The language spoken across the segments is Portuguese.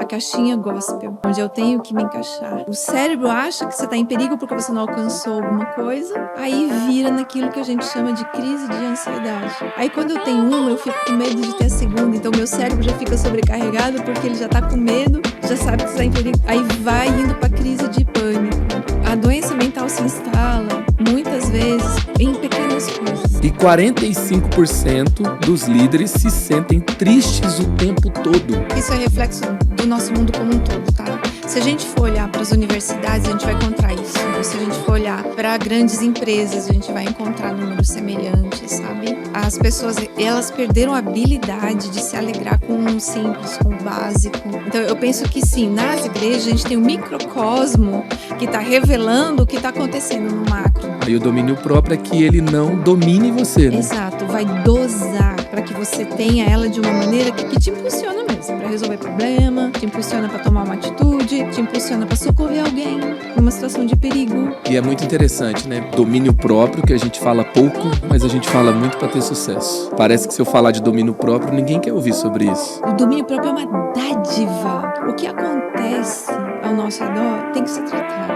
caixinha gospel, onde eu tenho que me encaixar. O cérebro acha que você está em perigo porque você não alcançou alguma coisa, aí vira naquilo que a gente chama de crise de ansiedade. Aí quando eu tenho uma, eu fico com medo de ter a segunda, então meu cérebro já fica sobrecarregado porque ele já está com medo, já sabe que está em perigo, aí vai indo para crise de pânico. A doença mental se instala, muitas vezes, em pequenas coisas. E 45% dos líderes se sentem tristes o tempo todo. Isso é reflexo do nosso mundo como um todo, tá? Se a gente for olhar para as universidades, a gente vai encontrar isso. Se a gente for olhar para grandes empresas, a gente vai encontrar números semelhantes, sabe? As pessoas, elas perderam a habilidade de se alegrar com o simples, com o básico. Então, eu penso que sim, nas igrejas a gente tem um microcosmo que está revelando o que está acontecendo no macro. Aí o domínio próprio é que ele não domine você, né? Exato, vai dosar para que você tenha ela de uma maneira que te impulsiona mesmo, para resolver problema, te impulsiona para tomar uma atitude, te impulsiona para socorrer alguém numa situação de perigo. E é muito interessante, né? Domínio próprio, que a gente fala pouco, mas a gente fala muito para ter sucesso. Parece que se eu falar de domínio próprio, ninguém quer ouvir sobre isso. O domínio próprio é uma dádiva. O que acontece ao nosso redor tem que ser tratado,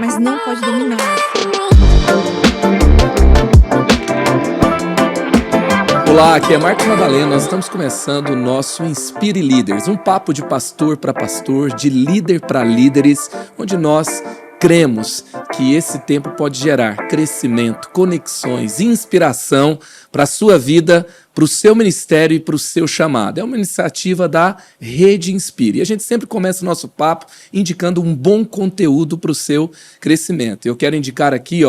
mas não pode dominar. Olá, aqui é Marcos Madalena, nós estamos começando o nosso Inspire Líderes, um papo de pastor para pastor, de líder para líderes, onde nós cremos que esse tempo pode gerar crescimento, conexões, inspiração para a sua vida, para o seu ministério e para o seu chamado. É uma iniciativa da Rede Inspire. E a gente sempre começa o nosso papo indicando um bom conteúdo para o seu crescimento. Eu quero indicar aqui,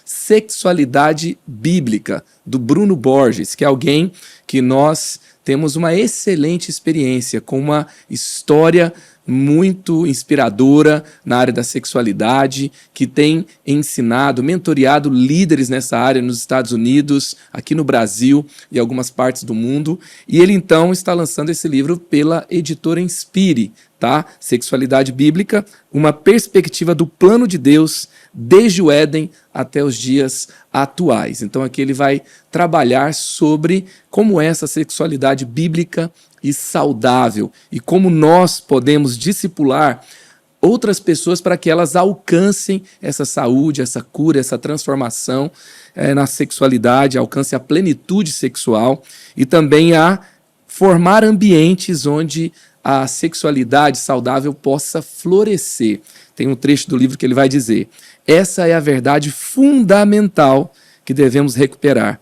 Sexualidade Bíblica, do Bruno Borges, que é alguém que nós temos uma excelente experiência, com uma história muito inspiradora na área da sexualidade, que tem ensinado, mentoreado líderes nessa área nos Estados Unidos, aqui no Brasil e algumas partes do mundo. E ele então está lançando esse livro pela editora Inspire, tá? Sexualidade Bíblica, uma perspectiva do plano de Deus desde o Éden até os dias atuais. Então aqui ele vai trabalhar sobre como é essa sexualidade bíblica e saudável e como nós podemos discipular outras pessoas para que elas alcancem essa saúde, essa cura, essa transformação na sexualidade, alcance a plenitude sexual e também a formar ambientes onde a sexualidade saudável possa florescer. Tem um trecho do livro que ele vai dizer: essa é a verdade fundamental que devemos recuperar.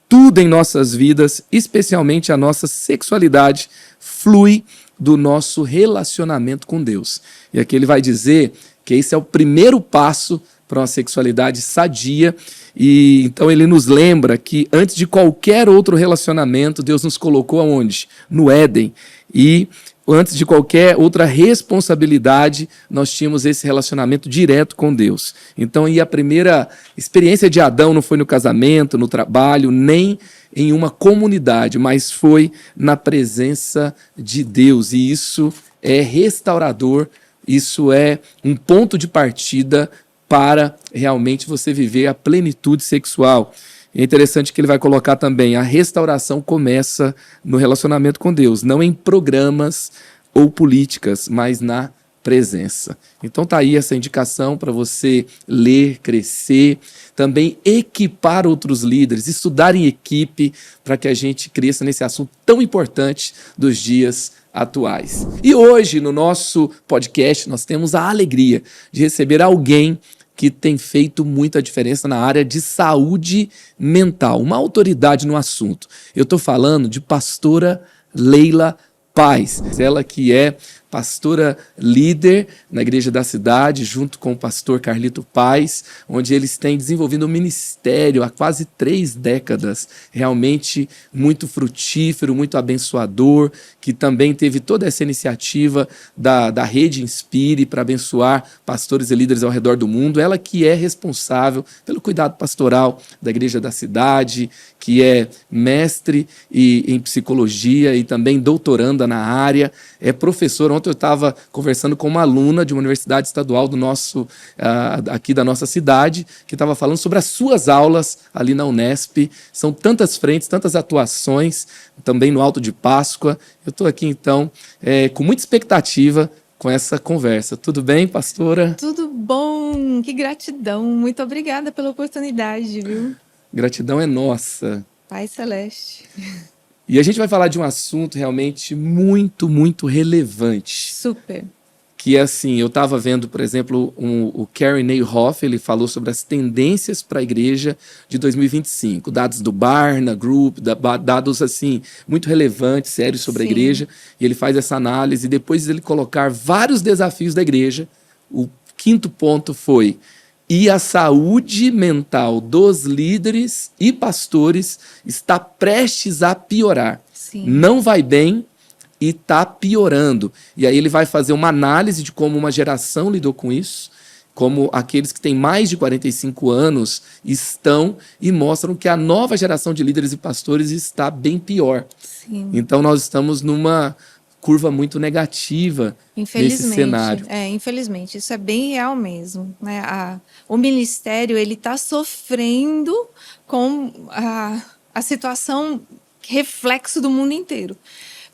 Tudo em nossas vidas, especialmente a nossa sexualidade, flui do nosso relacionamento com Deus. E aqui ele vai dizer que esse é o primeiro passo para uma sexualidade sadia. E então ele nos lembra que antes de qualquer outro relacionamento, Deus nos colocou aonde? No Éden. E antes de qualquer outra responsabilidade, nós tínhamos esse relacionamento direto com Deus. Então, a primeira experiência de Adão não foi no casamento, no trabalho, nem em uma comunidade, mas foi na presença de Deus. E isso é restaurador, isso é um ponto de partida para realmente você viver a plenitude sexual. É interessante que ele vai colocar também: a restauração começa no relacionamento com Deus, não em programas ou políticas, mas na presença. Então tá aí essa indicação para você ler, crescer, também equipar outros líderes, estudar em equipe para que a gente cresça nesse assunto tão importante dos dias atuais. E hoje, no nosso podcast, nós temos a alegria de receber alguém que tem feito muita diferença na área de saúde mental, uma autoridade no assunto. Eu estou falando de pastora Leila Paz, ela que é pastora líder na Igreja da Cidade, junto com o pastor Carlito Paz, onde eles têm desenvolvido um ministério há quase 3 décadas, realmente muito frutífero, muito abençoador, que também teve toda essa iniciativa da Rede Inspire para abençoar pastores e líderes ao redor do mundo. Ela que é responsável pelo cuidado pastoral da Igreja da Cidade, que é mestre em psicologia e também doutoranda na área, é professora. Ontem ontem eu estava conversando com uma aluna de uma universidade estadual aqui da nossa cidade, que estava falando sobre as suas aulas ali na Unesp. São tantas frentes, tantas atuações, também no Alto de Páscoa. Eu estou aqui, então, com muita expectativa com essa conversa. Tudo bem, pastora? Tudo bom, que gratidão. Muito obrigada pela oportunidade, viu? Gratidão é nossa. Pai Celeste. E a gente vai falar de um assunto realmente muito, muito relevante. Super. Que é assim, eu estava vendo, por exemplo, o Carey Nieuwhof, ele falou sobre as tendências para a igreja de 2025, dados do Barna Group, dados assim, muito relevantes, sérios sobre a igreja, e ele faz essa análise, e depois ele colocar vários desafios da igreja, o quinto ponto foi: e a saúde mental dos líderes e pastores está prestes a piorar. Sim. Não vai bem e está piorando. E aí ele vai fazer uma análise de como uma geração lidou com isso, como aqueles que têm mais de 45 anos estão, e mostram que a nova geração de líderes e pastores está bem pior. Sim. Então nós estamos numa curva muito negativa nesse cenário. Infelizmente, isso é bem real mesmo, né? O ministério, ele está sofrendo com a situação reflexo do mundo inteiro.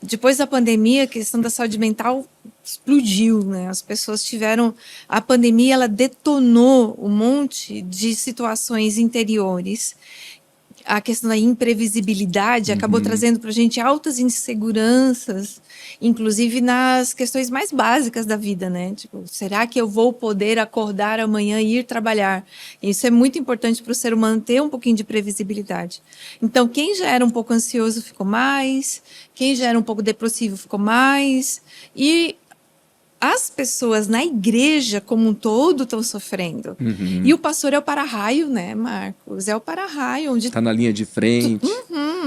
Depois da pandemia, a questão da saúde mental explodiu, né? As pessoas tiveram... A pandemia, ela detonou um monte de situações interiores. A questão da imprevisibilidade acabou trazendo para a gente altas inseguranças, inclusive nas questões mais básicas da vida, né? Tipo, será que eu vou poder acordar amanhã e ir trabalhar? Isso é muito importante para o ser humano ter um pouquinho de previsibilidade. Então, quem já era um pouco ansioso ficou mais, quem já era um pouco depressivo ficou mais, e as pessoas na igreja como um todo estão sofrendo. E o pastor é o para-raio, né, Marcos? É o para-raio. Onde... Está na linha de frente,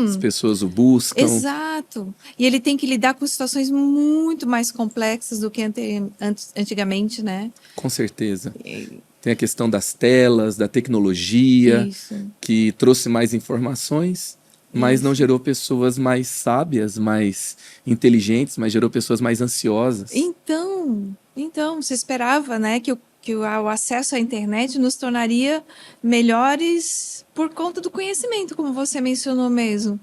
as pessoas o buscam. Exato. E ele tem que lidar com situações muito mais complexas do que antigamente, né? Com certeza. Tem a questão das telas, da tecnologia, que trouxe mais informações, mas não gerou pessoas mais sábias, mais inteligentes, mas gerou pessoas mais ansiosas. Então se esperava, né, que o acesso à internet nos tornaria melhores por conta do conhecimento, como você mencionou mesmo.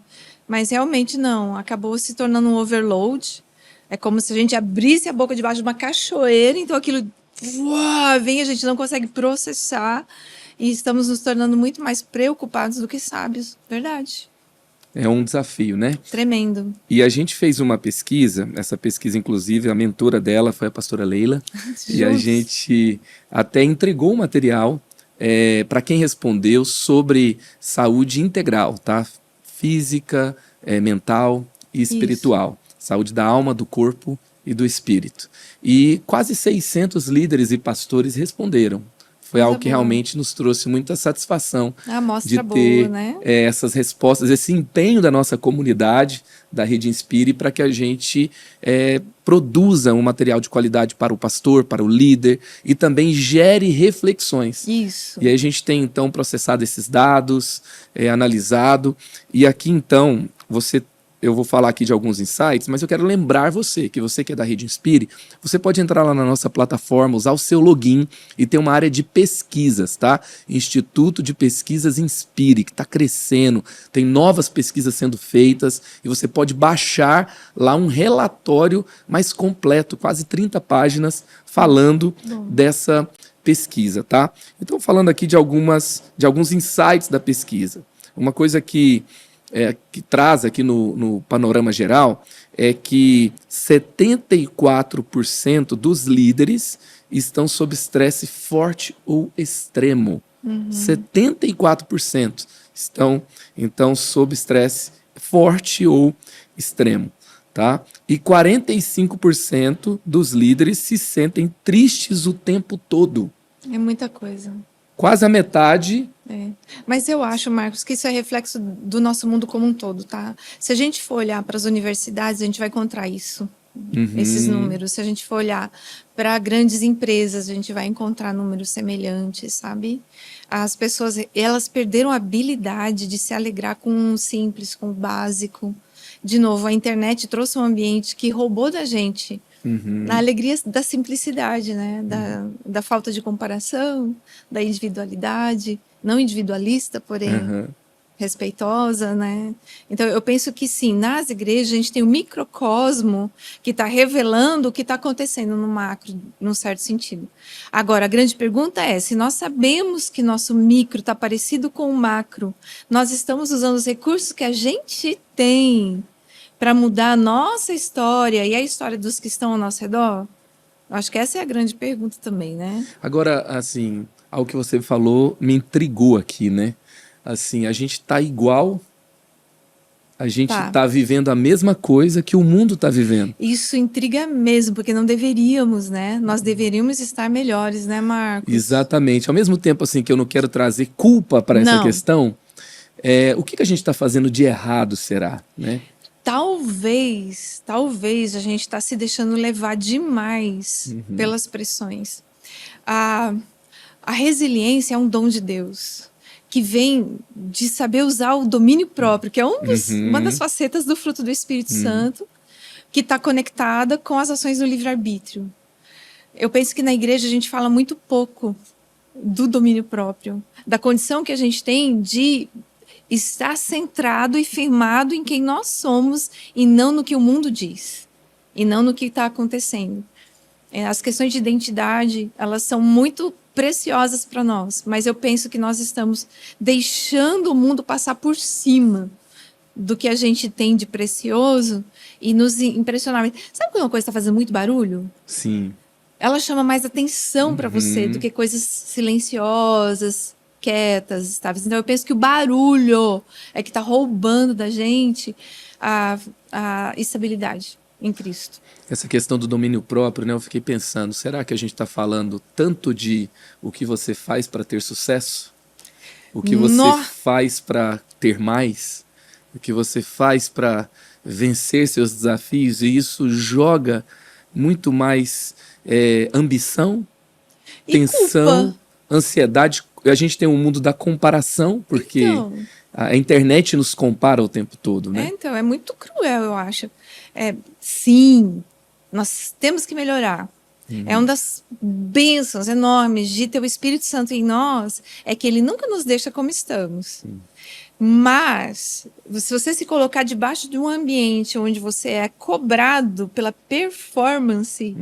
Mas realmente não, acabou se tornando um overload. É como se a gente abrisse a boca debaixo de uma cachoeira, então aquilo vem, a gente não consegue processar, e estamos nos tornando muito mais preocupados do que sábios. Verdade. É um desafio, né? Tremendo. E a gente fez uma pesquisa, essa pesquisa, inclusive, a mentora dela foi a pastora Leila, e a gente até entregou um material para quem respondeu sobre saúde integral, tá? Física, mental e espiritual. Saúde da alma, do corpo e do espírito. E quase 600 líderes e pastores responderam. Foi algo que realmente nos trouxe muita satisfação de ter essas respostas, esse empenho da nossa comunidade, da Rede Inspire, para que a gente produza um material de qualidade para o pastor, para o líder, e também gere reflexões. Isso. E aí a gente tem, então, processado esses dados, analisado, e aqui, então, eu vou falar aqui de alguns insights, mas eu quero lembrar você que é da Rede Inspire, você pode entrar lá na nossa plataforma, usar o seu login e ter uma área de pesquisas, tá? Instituto de Pesquisas Inspire, que está crescendo, tem novas pesquisas sendo feitas, e você pode baixar lá um relatório mais completo, quase 30 páginas, falando dessa pesquisa, tá? Então, falando aqui de alguns insights da pesquisa. Uma coisa que traz aqui no panorama geral é que 74% dos líderes estão sob estresse forte ou extremo. 74% estão, então, sob estresse forte ou extremo. Tá? E 45% dos líderes se sentem tristes o tempo todo. É muita coisa. Quase a metade. Mas eu acho, Marcos, que isso é reflexo do nosso mundo como um todo, tá? Se a gente for olhar para as universidades, a gente vai encontrar isso, esses números. Se a gente for olhar para grandes empresas, a gente vai encontrar números semelhantes, sabe? As pessoas, elas perderam a habilidade de se alegrar com o simples, com o básico. De novo, a internet trouxe um ambiente que roubou da gente Na alegria da simplicidade, né? Da falta de comparação, da individualidade, não individualista, porém respeitosa, né? Então eu penso que sim, nas igrejas a gente tem um microcosmo que está revelando o que está acontecendo no macro, num certo sentido. Agora, a grande pergunta é, se nós sabemos que nosso micro está parecido com o macro, nós estamos usando os recursos que a gente tem para mudar a nossa história e a história dos que estão ao nosso redor? Acho que essa é a grande pergunta também, né? Agora, assim, algo que você falou me intrigou aqui, né? Assim, a gente tá igual, a gente tá vivendo a mesma coisa que o mundo tá vivendo. Isso intriga mesmo, porque não deveríamos, né? Nós deveríamos estar melhores, né, Marcos? Exatamente. Ao mesmo tempo, assim, que eu não quero trazer culpa para essa questão, o que a gente está fazendo de errado, será, né? Talvez a gente está se deixando levar demais pelas pressões. A resiliência é um dom de Deus, que vem de saber usar o domínio próprio, que é uma das facetas do fruto do Espírito Santo, que está conectada com as ações do livre-arbítrio. Eu penso que na igreja a gente fala muito pouco do domínio próprio, da condição que a gente tem de estar centrado e firmado em quem nós somos e não no que o mundo diz, e não no que está acontecendo. As questões de identidade, elas são muito preciosas para nós, mas eu penso que nós estamos deixando o mundo passar por cima do que a gente tem de precioso e nos impressionar. Sabe quando uma coisa está fazendo muito barulho? Sim. Ela chama mais atenção para você do que coisas silenciosas, quietas, estáveis. Então eu penso que o barulho é que está roubando da gente a estabilidade em Cristo. Essa questão do domínio próprio, né? Eu fiquei pensando, será que a gente está falando tanto de o que você faz para ter sucesso? O que você faz para ter mais? O que você faz para vencer seus desafios? E isso joga muito mais ambição, tensão, culpa, ansiedade. A gente tem um mundo da comparação, porque a internet nos compara o tempo todo, né? Então, é muito cruel, eu acho. Sim, nós temos que melhorar. É uma das bênçãos enormes de ter o Espírito Santo em nós, é que ele nunca nos deixa como estamos. Mas, se você se colocar debaixo de um ambiente onde você é cobrado pela performance,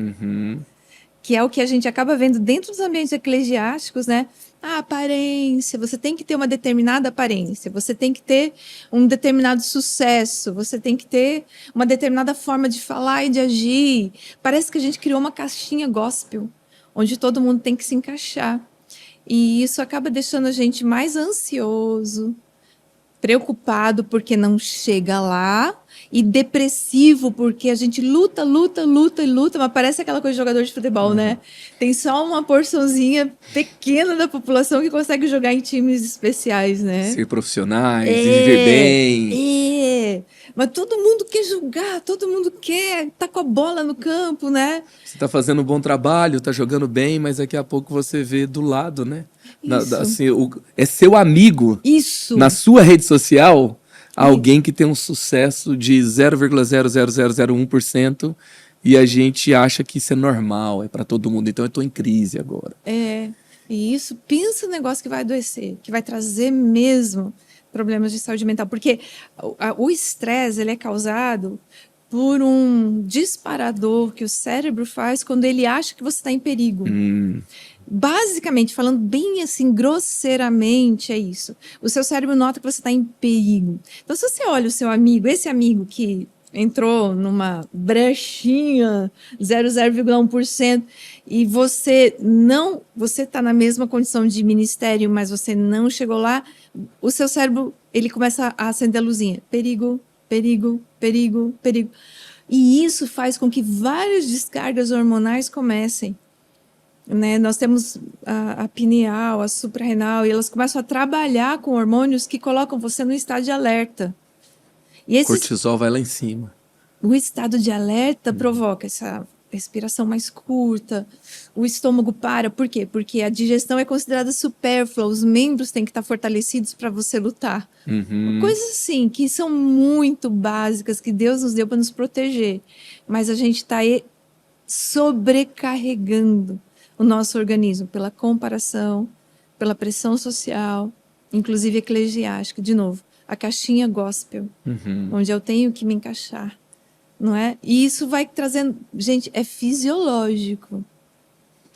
que é o que a gente acaba vendo dentro dos ambientes eclesiásticos, né? A aparência, você tem que ter uma determinada aparência, você tem que ter um determinado sucesso, você tem que ter uma determinada forma de falar e de agir. Parece que a gente criou uma caixinha gospel, onde todo mundo tem que se encaixar. E isso acaba deixando a gente mais ansioso, preocupado porque não chega lá, e depressivo porque a gente luta, mas parece aquela coisa de jogador de futebol, né? Tem só uma porçãozinha pequena da população que consegue jogar em times especiais, né? Ser profissionais, viver bem. Mas todo mundo quer jogar, todo mundo quer tá com a bola no campo, né? Você tá fazendo um bom trabalho, tá jogando bem, mas daqui a pouco você vê do lado, né? Assim, é seu amigo. Isso. Na sua rede social, alguém que tem um sucesso de 0,00001% e a gente acha que isso é normal, é para todo mundo. Então eu tô em crise agora. E isso, pensa no negócio que vai adoecer, que vai trazer mesmo problemas de saúde mental, porque o estresse, ele é causado por um disparador que o cérebro faz quando ele acha que você está em perigo. Basicamente, falando bem assim, grosseiramente, é isso. O seu cérebro nota que você está em perigo. Então, se você olha o seu amigo, esse amigo que entrou numa brechinha, 0,1%, e você está na mesma condição de ministério, mas você não chegou lá, o seu cérebro, ele começa a acender a luzinha. Perigo, perigo, perigo, perigo. E isso faz com que várias descargas hormonais comecem. Né? Nós temos a pineal, a suprarrenal, e elas começam a trabalhar com hormônios que colocam você no estado de alerta. E cortisol vai lá em cima. O estado de alerta provoca essa respiração mais curta, o estômago para. Por quê? Porque a digestão é considerada supérflua, os membros têm que estar fortalecidos para você lutar. Coisas assim, que são muito básicas, que Deus nos deu para nos proteger. Mas a gente está sobrecarregando o nosso organismo pela comparação, pela pressão social, inclusive eclesiástica. De novo, a caixinha gospel, onde eu tenho que me encaixar, não é? E isso vai trazendo... Gente, é fisiológico.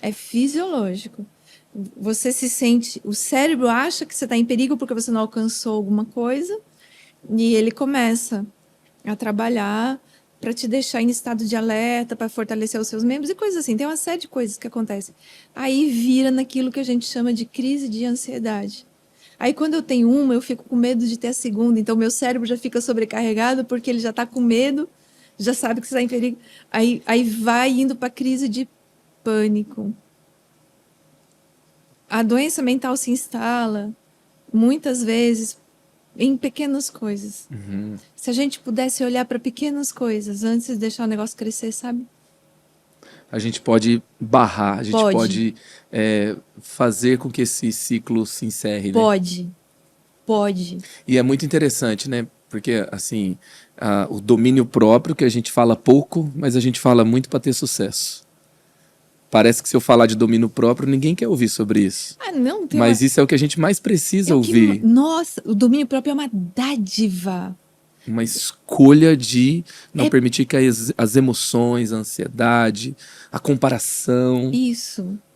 É fisiológico. Você se sente... O cérebro acha que você está em perigo porque você não alcançou alguma coisa e ele começa a trabalhar para te deixar em estado de alerta, para fortalecer os seus membros e coisas assim. Tem uma série de coisas que acontecem. Aí vira naquilo que a gente chama de crise de ansiedade. Aí quando eu tenho uma, eu fico com medo de ter a segunda. Então meu cérebro já fica sobrecarregado porque ele já está com medo, já sabe que você está em perigo. Aí vai indo para a crise de pânico. A doença mental se instala muitas vezes em pequenas coisas. Se a gente pudesse olhar para pequenas coisas antes de deixar o negócio crescer, sabe? A gente pode barrar, a gente pode fazer com que esse ciclo se encerre, né? Pode. E é muito interessante, né? Porque, assim, o domínio próprio, que a gente fala pouco, mas a gente fala muito para ter sucesso. Parece que se eu falar de domínio próprio, ninguém quer ouvir sobre isso. Não. Mas isso é o que a gente mais precisa ouvir. Nossa, o domínio próprio é uma dádiva. Uma escolha de não permitir que as emoções, a ansiedade, a comparação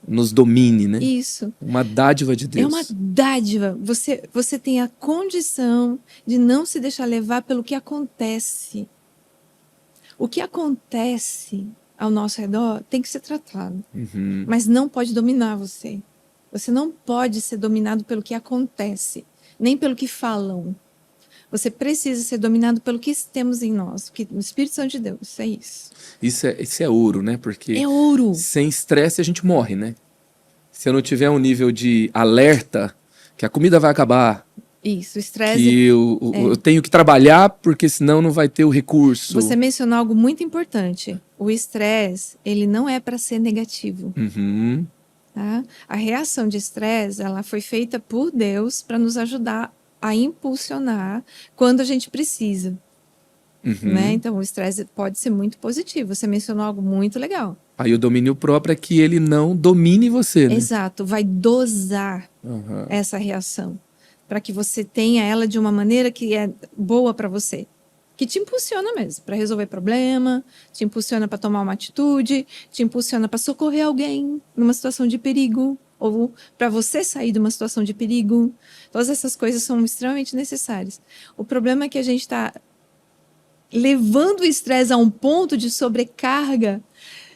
nos domine, né? Isso. Uma dádiva de Deus. É uma dádiva. Você tem a condição de não se deixar levar pelo que acontece. O que acontece ao nosso redor tem que ser tratado. Mas não pode dominar você. Você não pode ser dominado pelo que acontece, nem pelo que falam. Você precisa ser dominado pelo que temos em nós, o Espírito Santo de Deus, é isso. Isso é ouro, né? Porque é ouro. Sem estresse a gente morre, né? Se eu não tiver um nível de alerta, que a comida vai acabar, isso, o estresse. Que eu tenho que trabalhar, porque senão não vai ter o recurso. Você mencionou algo muito importante. O estresse, ele não é para ser negativo. Tá? A reação de estresse, ela foi feita por Deus para nos ajudar a impulsionar quando a gente precisa. Né? Então, o estresse pode ser muito positivo. Você mencionou algo muito legal. Aí o domínio próprio é que ele não domine você, né? Exato, vai dosar essa reação para que você tenha ela de uma maneira que é boa para você, que te impulsiona mesmo para resolver problema, te impulsiona para tomar uma atitude, te impulsiona para socorrer alguém numa situação de perigo ou para você sair de uma situação de perigo. Todas essas coisas são extremamente necessárias. O problema é que a gente está levando o estresse a um ponto de sobrecarga.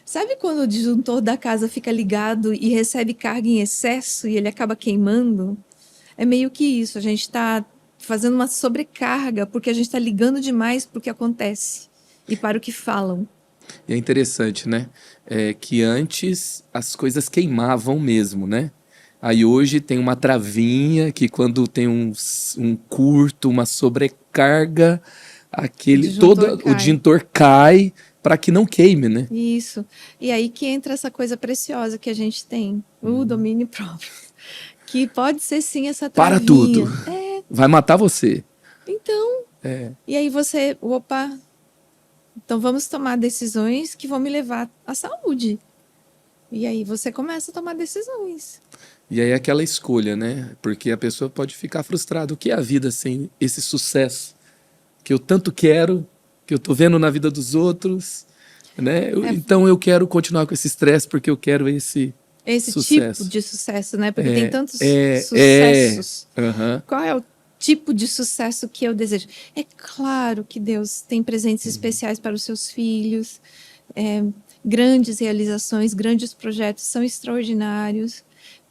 Sabe quando o disjuntor da casa fica ligado e recebe carga em excesso e ele acaba queimando? É meio que isso, a gente está fazendo uma sobrecarga porque a gente está ligando demais para o que acontece e para o que falam. E é interessante, né? Que antes as coisas queimavam mesmo, né? Aí hoje tem uma travinha que quando tem um curto, uma sobrecarga, o disjuntor cai para que não queime, né? Isso. E aí que entra essa coisa preciosa que a gente tem, o domínio próprio. Que pode ser sim essa travinha. Para tudo. Vai matar você. Então. E aí você, então vamos tomar decisões que vão me levar à saúde. E aí você começa a tomar decisões. E aí é aquela escolha, né? Porque a pessoa pode ficar frustrada. O que é a vida sem esse sucesso que eu tanto quero, que eu tô vendo na vida dos outros, né? Então eu quero continuar com esse estresse porque eu quero esse sucesso. Tipo de sucesso, né? Porque tem tantos sucessos. Qual é o tipo de sucesso que eu desejo? É claro que Deus tem presentes especiais para os seus filhos, grandes realizações, grandes projetos são extraordinários.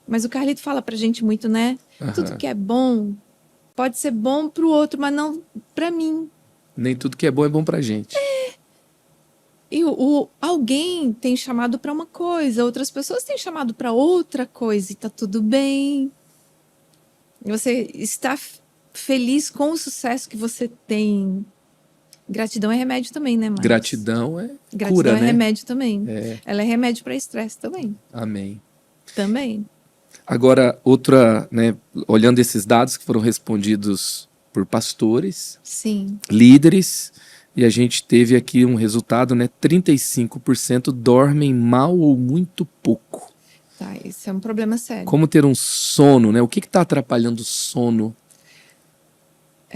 Mas o Carlito fala pra gente muito, né? Tudo que é bom pode ser bom pro outro, mas não pra mim. Nem tudo que é bom pra gente. E alguém tem chamado para uma coisa, outras pessoas têm chamado para outra coisa, e tá tudo bem. Você está feliz com o sucesso que você tem. Gratidão é remédio também, né, Marcos? Gratidão é Gratidão cura, é né? remédio também. Ela é remédio para estresse também. Amém. Também. Agora, né, olhando esses dados que foram respondidos por pastores, sim, líderes, E a gente teve aqui um resultado, né? 35% dormem mal ou muito pouco. Tá, isso é um problema sério. Como ter um sono, né? O que está atrapalhando o sono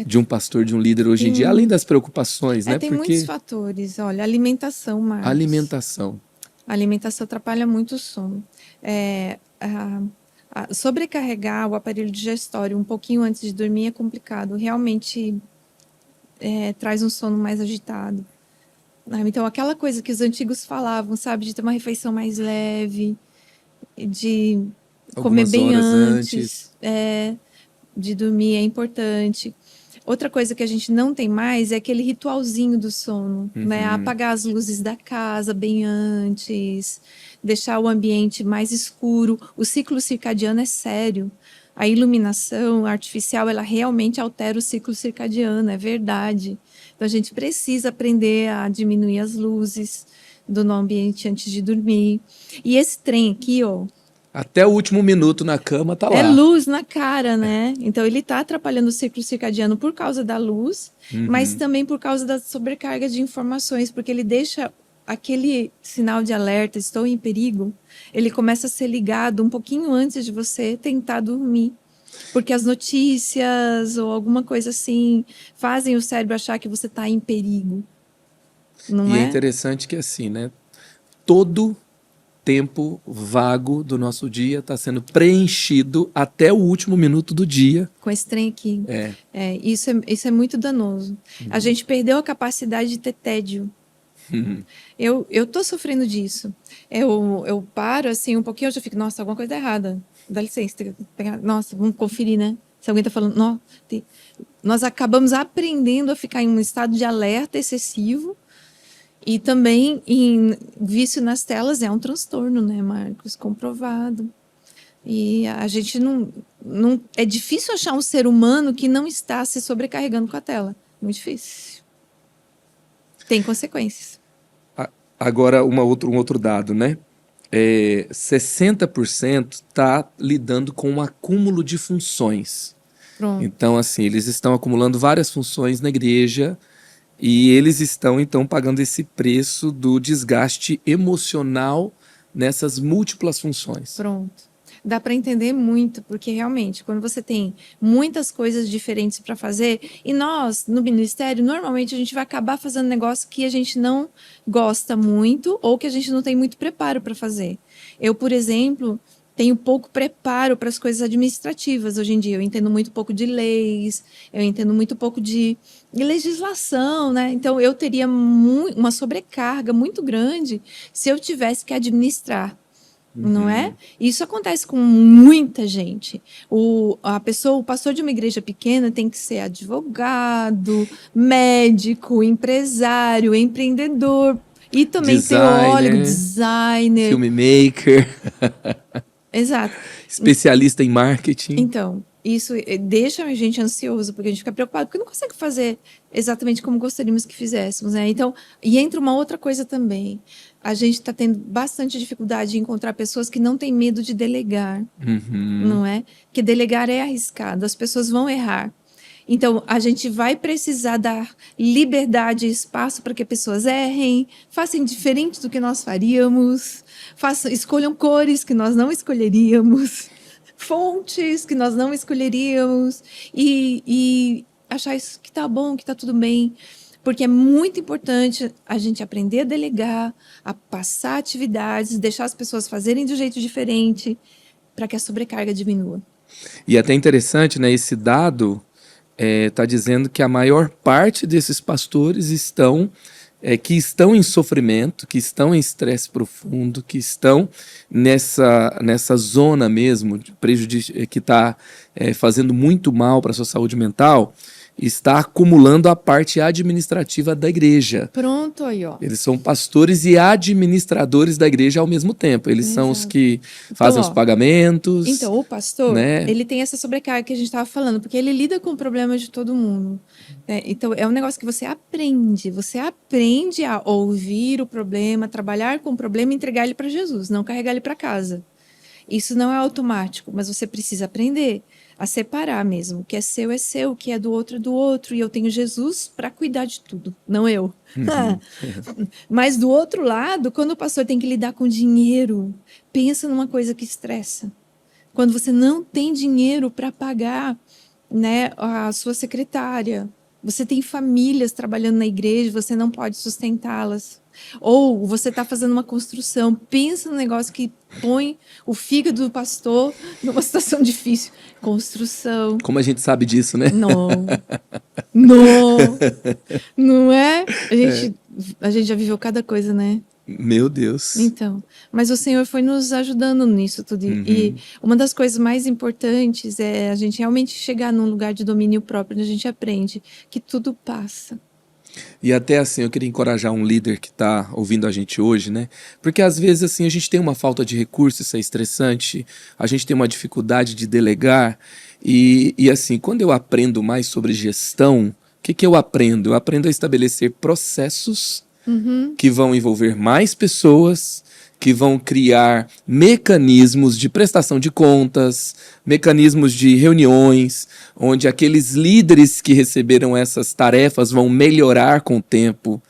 de um pastor, de um líder hoje em dia? Além das preocupações, né? Tem Porque muitos fatores. Olha, alimentação, Marcos. alimentação. A alimentação atrapalha muito o sono. Sobrecarregar o aparelho digestório um pouquinho antes de dormir é complicado. Realmente traz um sono mais agitado. Então, aquela coisa que os antigos falavam, sabe? De ter uma refeição mais leve, de comer Algumas bem horas antes, de dormir é importante. Outra coisa que a gente não tem mais é aquele ritualzinho do sono, né? Apagar as luzes da casa bem antes, deixar o ambiente mais escuro. O ciclo circadiano é sério. A iluminação artificial, ela realmente altera o ciclo circadiano, é verdade. Então, a gente precisa aprender a diminuir as luzes do ambiente antes de dormir. E esse trem aqui, ó, até o último minuto na cama tá lá. é luz na cara, né? Então ele está atrapalhando o ciclo circadiano por causa da luz, mas também por causa da sobrecarga de informações, porque ele deixa aquele sinal de alerta, estou em perigo, ele começa a ser ligado um pouquinho antes de você tentar dormir. Porque as notícias ou alguma coisa assim fazem o cérebro achar que você está em perigo. Não E é? é interessante que assim, né? Todo tempo vago do nosso dia está sendo preenchido até o último minuto do dia. Com esse trem aqui. Isso é muito danoso. A gente perdeu a capacidade de ter tédio. Eu tô sofrendo disso. Eu paro assim um pouquinho, eu já fico, nossa, alguma coisa tá errada. Dá licença, nossa, vamos conferir, né? Se alguém tá falando, nós acabamos aprendendo a ficar em um estado de alerta excessivo. E também vício nas telas é um transtorno, né, Marcos? Comprovado. E a gente não. É difícil achar um ser humano que não está se sobrecarregando com a tela. Muito difícil. Tem consequências. Agora, um outro dado, né? 60% está lidando com um acúmulo de funções. Pronto. Então, assim, eles estão acumulando várias funções na igreja. E eles estão, então, pagando esse preço do desgaste emocional nessas múltiplas funções. Pronto. Dá para entender muito, porque realmente, quando você tem muitas coisas diferentes para fazer, e nós, no ministério, normalmente a gente vai acabar fazendo negócio que a gente não gosta muito ou que a gente não tem muito preparo para fazer. Eu, por exemplo, tenho pouco preparo para as coisas administrativas hoje em dia. Eu entendo muito pouco de leis, eu entendo muito pouco de legislação, né? Então, eu teria uma sobrecarga muito grande se eu tivesse que administrar, não é? Isso acontece com muita gente. O pastor de uma igreja pequena tem que ser advogado, médico, empresário, empreendedor e também teólogo, designer, filmmaker, exato, especialista em marketing. Então, isso deixa a gente ansioso, porque a gente fica preocupado, porque não consegue fazer exatamente como gostaríamos que fizéssemos, né? Então, e entra uma outra coisa também. A gente está tendo bastante dificuldade de encontrar pessoas que não têm medo de delegar, não é? Porque delegar é arriscado, as pessoas vão errar. Então, a gente vai precisar dar liberdade e espaço para que pessoas errem, façam diferente do que nós faríamos, escolham cores que nós não escolheríamos, fontes que nós não escolheríamos e achar isso que tá bom, que tá tudo bem. Porque é muito importante a gente aprender a delegar, a passar atividades, deixar as pessoas fazerem de um jeito diferente para que a sobrecarga diminua. E é até interessante, né? Esse dado está dizendo que a maior parte desses pastores que estão em sofrimento, que estão em estresse profundo, que estão nessa zona mesmo de prejuízo, que está fazendo muito mal para a sua saúde mental, está acumulando a parte administrativa da igreja. Pronto, aí, ó. Eles são pastores e administradores da igreja ao mesmo tempo. Eles são os que fazem os pagamentos. Então, o pastor, né? Ele tem essa sobrecarga que a gente estava falando, porque ele lida com problemas de todo mundo. Então, é um negócio que você aprende a ouvir o problema, trabalhar com o problema e entregar ele para Jesus, não carregar ele para casa. Isso não é automático, mas você precisa aprender a separar mesmo. O que é seu, o que é do outro. E eu tenho Jesus para cuidar de tudo, não eu. Mas do outro lado, quando o pastor tem que lidar com dinheiro, pensa numa coisa que estressa. Quando você não tem dinheiro para pagar, né, a sua secretária, você tem famílias trabalhando na igreja, você não pode sustentá-las. Ou você está fazendo uma construção, pensa no negócio que põe o fígado do pastor numa situação difícil. Construção. Como a gente sabe disso, né? Não. Não. Não é? A gente já viveu cada coisa, né? Meu Deus. Então, mas o Senhor foi nos ajudando nisso tudo. E uma das coisas mais importantes é a gente realmente chegar num lugar de domínio próprio, onde a gente aprende que tudo passa. E até assim, eu queria encorajar um líder que está ouvindo a gente hoje, né? Porque às vezes assim, a gente tem uma falta de recursos, isso é estressante, a gente tem uma dificuldade de delegar. E assim, quando eu aprendo mais sobre gestão, o que eu aprendo? Eu aprendo a estabelecer processos que vão envolver mais pessoas, que vão criar mecanismos de prestação de contas, mecanismos de reuniões, onde aqueles líderes que receberam essas tarefas vão melhorar com o tempo,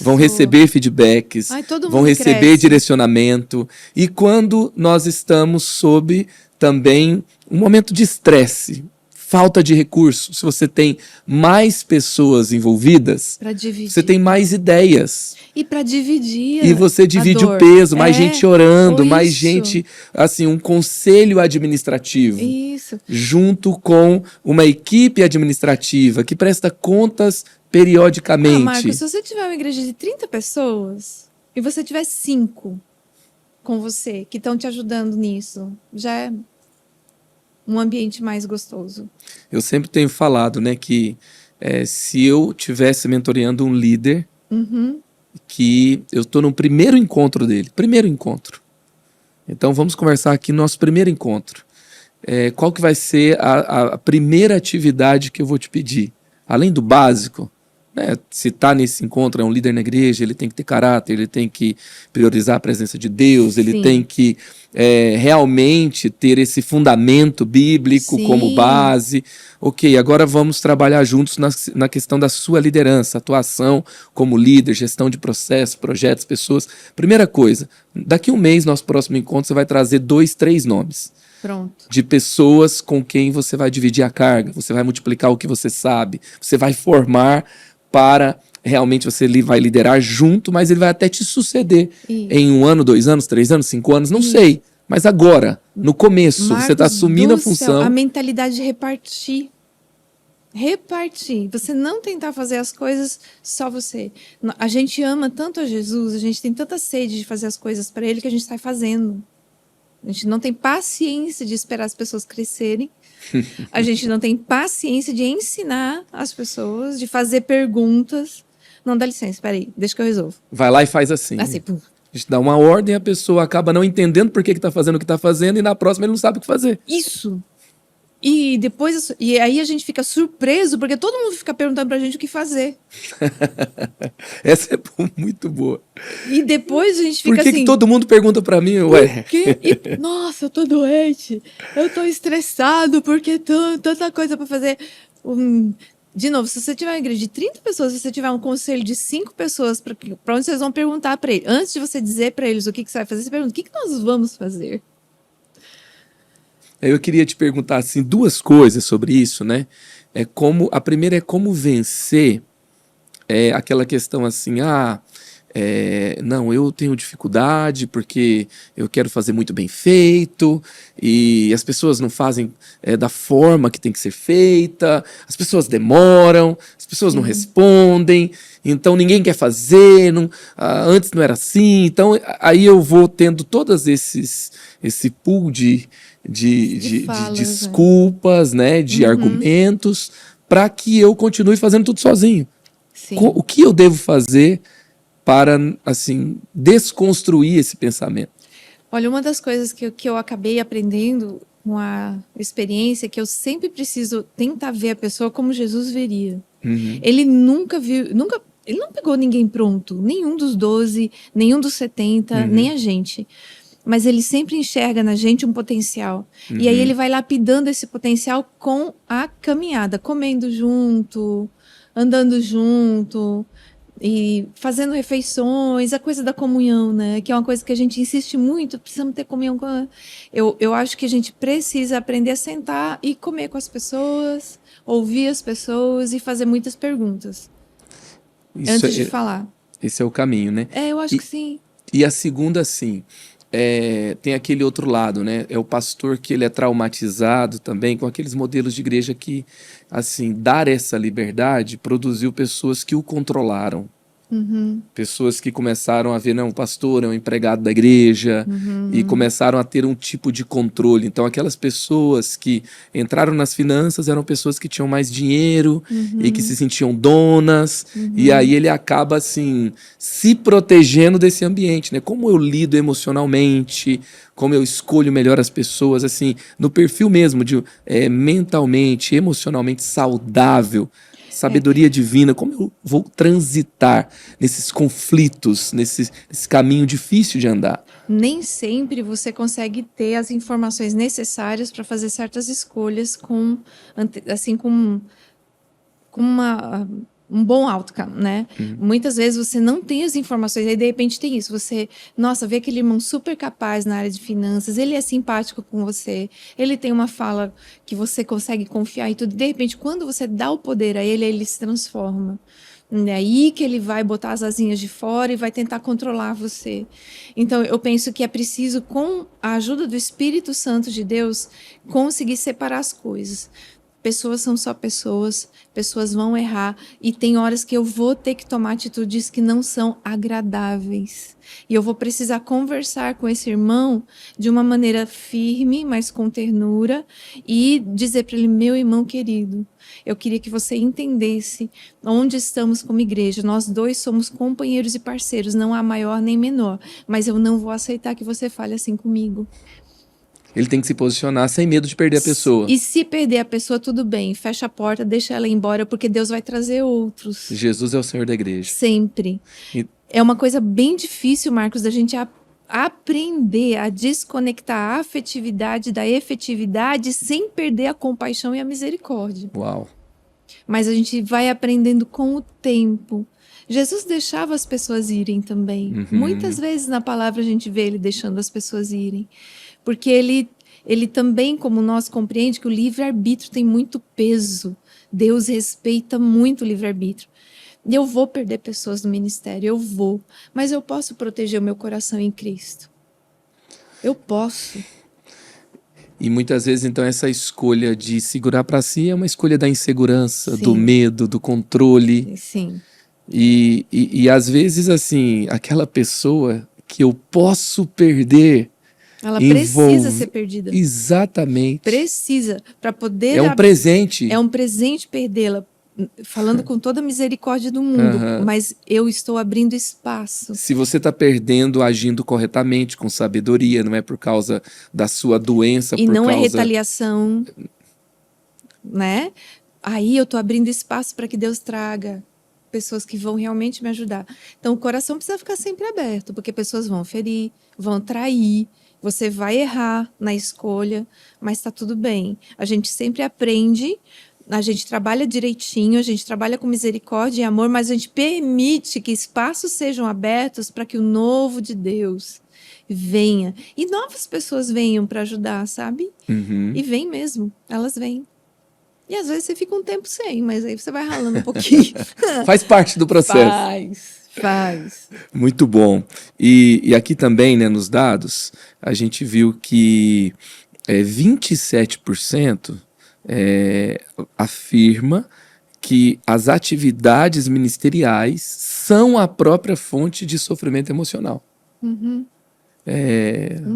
vão receber feedbacks, vão receber direcionamento. E quando nós estamos sob também um momento de estresse, falta de recursos, se você tem mais pessoas envolvidas, você tem mais ideias. E para dividir. E você divide o peso, mais gente orando, mais gente, assim, um conselho administrativo. Isso. Junto com uma equipe administrativa que presta contas periodicamente. Marcos, se você tiver uma igreja de 30 pessoas e você tiver 5 com você que estão te ajudando nisso, já é um ambiente mais gostoso. Eu sempre tenho falado, né, que se eu tivesse mentoreando um líder, que eu estou no primeiro encontro dele, Então vamos conversar aqui no nosso primeiro encontro. Qual que vai ser a primeira atividade que eu vou te pedir? Além do básico, né, se está nesse encontro, é um líder na igreja, ele tem que ter caráter, ele tem que priorizar a presença de Deus, ele tem que realmente ter esse fundamento bíblico como base. Ok, agora vamos trabalhar juntos na questão da sua liderança, atuação como líder, gestão de processos, projetos, pessoas. Primeira coisa, daqui a um mês, nosso próximo encontro, você vai trazer 2, 3 nomes. Pronto. De pessoas com quem você vai dividir a carga, você vai multiplicar o que você sabe, você vai formar para realmente você vai liderar junto, mas ele vai até te suceder em 1 ano, 2 anos, 3 anos, 5 anos, não sei. Mas agora, no começo, Marcos, você está assumindo a função. A mentalidade de repartir. Repartir. Você não tentar fazer as coisas só você. A gente ama tanto a Jesus, a gente tem tanta sede de fazer as coisas para Ele que a gente sai fazendo. A gente não tem paciência de esperar as pessoas crescerem. A gente não tem paciência de ensinar as pessoas, de fazer perguntas. Não, dá licença, peraí, deixa que eu resolvo. Vai lá e faz assim. Assim, pum. A gente dá uma ordem, a pessoa acaba não entendendo por que está fazendo o que está fazendo e na próxima ele não sabe o que fazer. Isso. E depois, e aí a gente fica surpreso, porque todo mundo fica perguntando pra gente o que fazer. Essa é muito boa. E depois a gente fica assim... Por que todo mundo pergunta pra mim? Ué? Nossa, eu tô doente, eu tô estressado, porque tanta coisa pra fazer. De novo, se você tiver uma igreja de 30 pessoas, se você tiver um conselho de 5 pessoas, pra onde vocês vão perguntar pra ele? Antes de você dizer pra eles o que você vai fazer, você pergunta, o que nós vamos fazer? Eu queria te perguntar assim, 2 coisas sobre isso, né? A primeira é como vencer aquela questão assim, não, eu tenho dificuldade porque eu quero fazer muito bem feito e as pessoas não fazem da forma que tem que ser feita, as pessoas demoram, as pessoas não respondem, então ninguém quer fazer, antes não era assim, então aí eu vou tendo todos esse pool de desculpas, né, de argumentos, para que eu continue fazendo tudo sozinho. Sim. O que eu devo fazer para, assim, desconstruir esse pensamento? Olha, uma das coisas que eu acabei aprendendo com a experiência é que eu sempre preciso tentar ver a pessoa como Jesus veria. Ele nunca viu, ele não pegou ninguém pronto, nenhum dos 12, nenhum dos 70, nem a gente. mas ele sempre enxerga na gente um potencial. E aí ele vai lapidando esse potencial com a caminhada, comendo junto, andando junto e fazendo refeições, a coisa da comunhão, né? Que é uma coisa que a gente insiste muito, precisamos ter comunhão com eu acho que a gente precisa aprender a sentar e comer com as pessoas, ouvir as pessoas e fazer muitas perguntas antes de falar. Esse é o caminho, né? Eu acho que sim. E a segunda, assim, tem aquele outro lado, né? É o pastor que ele é traumatizado também com aqueles modelos de igreja que, assim, dar essa liberdade produziu pessoas que o controlaram. Pessoas que começaram a ver, não, o pastor é um empregado da igreja, e começaram a ter um tipo de controle. Então, aquelas pessoas que entraram nas finanças eram pessoas que tinham mais dinheiro e que se sentiam donas, e aí ele acaba, assim, se protegendo desse ambiente, né? Como eu lido emocionalmente, como eu escolho melhor as pessoas, assim, no perfil mesmo de mentalmente, emocionalmente saudável, sabedoria divina, como eu vou transitar nesses conflitos, nesse caminho difícil de andar. Nem sempre você consegue ter as informações necessárias para fazer certas escolhas com um bom outcome, né? Muitas vezes você não tem as informações, aí de repente tem isso, você, nossa, vê aquele irmão super capaz na área de finanças, ele é simpático com você, ele tem uma fala que você consegue confiar e tudo, de repente quando você dá o poder a ele, ele se transforma. É aí que ele vai botar as asinhas de fora e vai tentar controlar você. Então, eu penso que é preciso, com a ajuda do Espírito Santo de Deus, conseguir separar as coisas. Pessoas são só pessoas, pessoas vão errar e tem horas que eu vou ter que tomar atitudes que não são agradáveis. E eu vou precisar conversar com esse irmão de uma maneira firme, mas com ternura e dizer para ele, meu irmão querido, eu queria que você entendesse onde estamos como igreja. Nós dois somos companheiros e parceiros, não há maior nem menor, mas eu não vou aceitar que você fale assim comigo. Ele tem que se posicionar sem medo de perder a pessoa. E se perder a pessoa, tudo bem. Fecha a porta, deixa ela ir embora, porque Deus vai trazer outros. Jesus é o Senhor da igreja. Sempre. É uma coisa bem difícil, Marcos, da gente aprender a desconectar a afetividade da efetividade sem perder a compaixão e a misericórdia. Uau. Mas a gente vai aprendendo com o tempo. Jesus deixava as pessoas irem também. Muitas vezes na palavra a gente vê ele deixando as pessoas irem. Porque ele também, como nós, compreende que o livre-arbítrio tem muito peso. Deus respeita muito o livre-arbítrio. Eu vou perder pessoas no ministério, eu vou. Mas eu posso proteger o meu coração em Cristo. Eu posso. E muitas vezes, então, essa escolha de segurar para si é uma escolha da insegurança, Sim. do medo, do controle. Sim. E às vezes, assim, aquela pessoa que eu posso perder... Ela precisa ser perdida. Exatamente. Precisa, para poder... É um presente. É um presente perdê-la, falando com toda a misericórdia do mundo, mas eu estou abrindo espaço. Se você está perdendo, agindo corretamente, com sabedoria, não é por causa da sua doença, e não é retaliação, né? Aí eu estou abrindo espaço para que Deus traga pessoas que vão realmente me ajudar. Então o coração precisa ficar sempre aberto, porque pessoas vão ferir, vão trair, você vai errar na escolha, mas está tudo bem. A gente sempre aprende, a gente trabalha direitinho, a gente trabalha com misericórdia e amor, mas a gente permite que espaços sejam abertos para que o novo de Deus venha. E novas pessoas venham para ajudar, sabe? E vem mesmo, elas vêm. E às vezes você fica um tempo sem, mas aí você vai ralando um pouquinho. Faz parte do processo. Faz. Muito bom. E aqui também, né, nos dados, a gente viu que 27% afirma que as atividades ministeriais são a própria fonte de sofrimento emocional. Um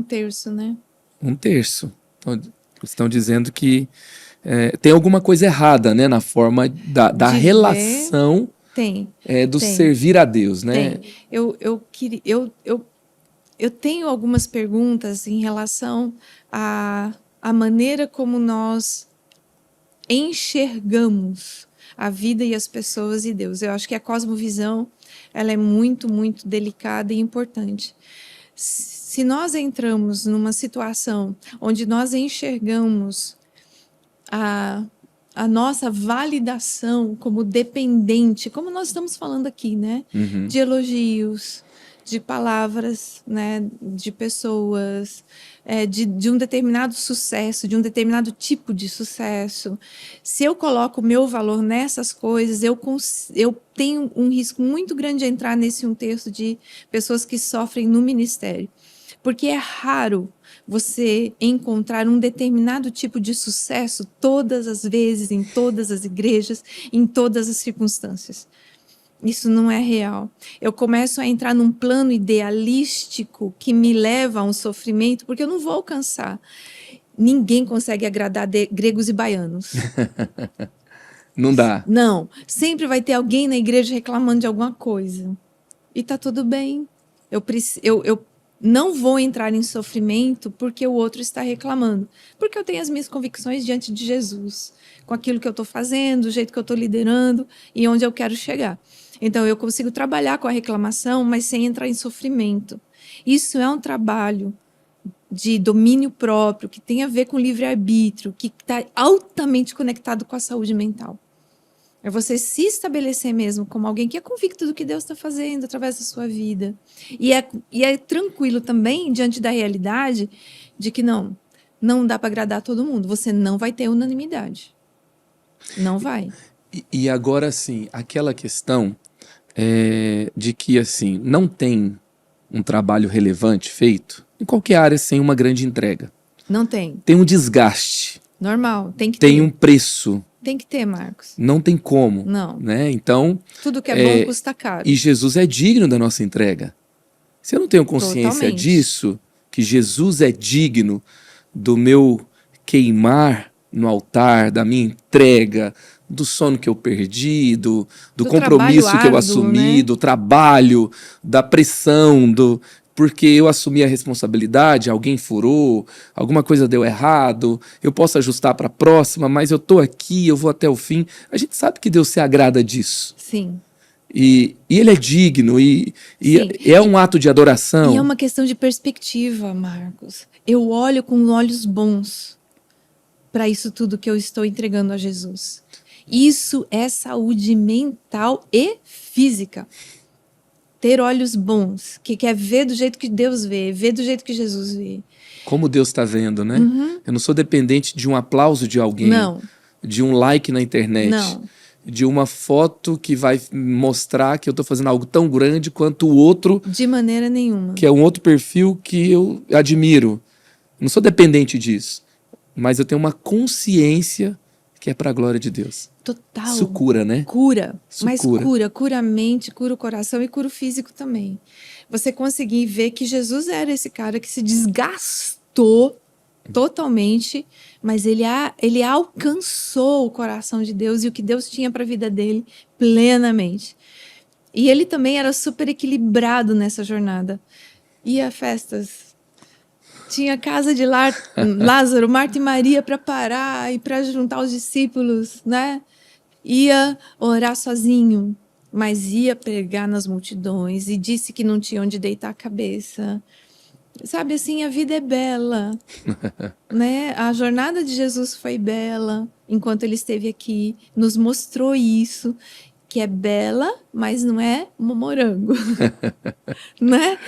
terço, né? Um terço. Então, estão dizendo que tem alguma coisa errada, né, na forma da relação do servir a Deus, né? Eu tenho algumas perguntas em relação à maneira como nós enxergamos a vida e as pessoas e Deus. Eu acho que a cosmovisão ela é muito, muito delicada e importante. se nós entramos numa situação onde nós enxergamos a nossa validação como dependente, como nós estamos falando aqui, né? Uhum. De elogios, de palavras, né? De pessoas, de um determinado sucesso, de um determinado tipo de sucesso. Se eu coloco o meu valor nessas coisas, eu tenho um risco muito grande de entrar nesse texto de pessoas que sofrem no ministério. Porque é raro você encontrar um determinado tipo de sucesso todas as vezes, em todas as igrejas, em todas as circunstâncias. Isso não é real. Eu começo a entrar num plano idealístico que me leva a um sofrimento, porque eu não vou alcançar. Ninguém consegue agradar gregos e baianos. Não dá. Não. Sempre vai ter alguém na igreja reclamando de alguma coisa. E tá tudo bem. Eu não vou entrar em sofrimento porque o outro está reclamando. Porque eu tenho as minhas convicções diante de Jesus, com aquilo que eu estou fazendo, do jeito que eu estou liderando e onde eu quero chegar. Então, eu consigo trabalhar com a reclamação, mas sem entrar em sofrimento. Isso é um trabalho de domínio próprio, que tem a ver com livre-arbítrio, que está altamente conectado com a saúde mental. É você se estabelecer mesmo como alguém que é convicto do que Deus está fazendo através da sua vida. E é tranquilo também, diante da realidade, de que não dá para agradar todo mundo. Você não vai ter unanimidade. Não vai. E agora, assim, aquela questão de que, assim, não tem um trabalho relevante feito em qualquer área sem uma grande entrega. Não tem. Tem um desgaste. Normal. Tem que Tem ter. um preço. Tem que ter, Marcos. Não tem como. Não. Né? Então, tudo que é bom custa caro. E Jesus é digno da nossa entrega. Se eu não tenho consciência Totalmente. disso, que Jesus é digno do meu queimar no altar, da minha entrega, do sono que eu perdi, do compromisso que eu árduo, assumi, né? do trabalho, da pressão, porque eu assumi a responsabilidade, alguém furou, alguma coisa deu errado, eu posso ajustar para a próxima, mas eu estou aqui, eu vou até o fim. A gente sabe que Deus se agrada disso. Sim. E Ele é digno, e é um ato de adoração. E é uma questão de perspectiva, Marcos. Eu olho com olhos bons para isso tudo que eu estou entregando a Jesus. Isso é saúde mental e física. Ter olhos bons, que quer ver do jeito que Deus vê, ver do jeito que Jesus vê. Como Deus está vendo, né? Uhum. Eu não sou dependente de um aplauso de alguém, não. De um like na internet, não. De uma foto que vai mostrar que eu estou fazendo algo tão grande quanto o outro. De maneira nenhuma. Que é um outro perfil que eu admiro. Eu não sou dependente disso, mas eu tenho uma consciência que é para a glória de Deus. Total. Isso cura, né? Cura. Isso mas cura a mente, cura o coração e cura o físico também. Você conseguir ver que Jesus era esse cara que se desgastou totalmente, mas ele alcançou o coração de Deus e o que Deus tinha para a vida dele plenamente. E ele também era super equilibrado nessa jornada. Ia a festas, tinha casa de Lázaro, Marta e Maria para parar e para juntar os discípulos, né? Ia orar sozinho, mas ia pregar nas multidões e disse que não tinha onde deitar a cabeça. Sabe assim, a vida é bela, né? A jornada de Jesus foi bela enquanto ele esteve aqui, nos mostrou isso, que é bela, mas não é um morango, né?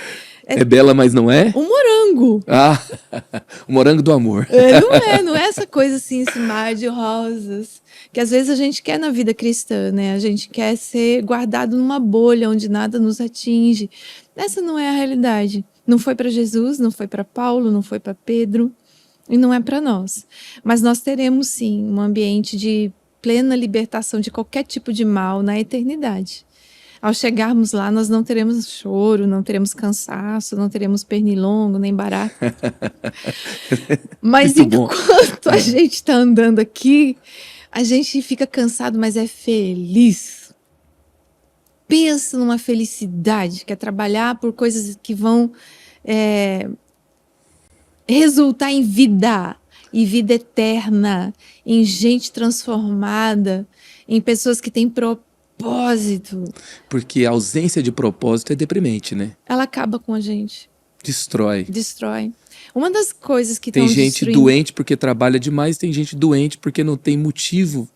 É bela, mas não é? Um morango. Ah, o morango do amor. Não é essa coisa assim, esse mar de rosas, que às vezes a gente quer na vida cristã, né? A gente quer ser guardado numa bolha onde nada nos atinge. Essa não é a realidade. Não foi para Jesus, não foi para Paulo, não foi para Pedro e não é para nós. Mas nós teremos sim um ambiente de plena libertação de qualquer tipo de mal na eternidade. Ao chegarmos lá, nós não teremos choro, não teremos cansaço, não teremos pernilongo, nem barato. Mas enquanto a gente está andando aqui, a gente fica cansado, mas é feliz. Pensa numa felicidade, que é trabalhar por coisas que vão resultar em vida, e vida eterna, em gente transformada, em pessoas que têm propósito. Porque a ausência de propósito é deprimente, né? Ela acaba com a gente. Destrói. Destrói. Uma das coisas que Tem estão gente destruindo... doente porque trabalha demais, tem gente doente porque não tem motivo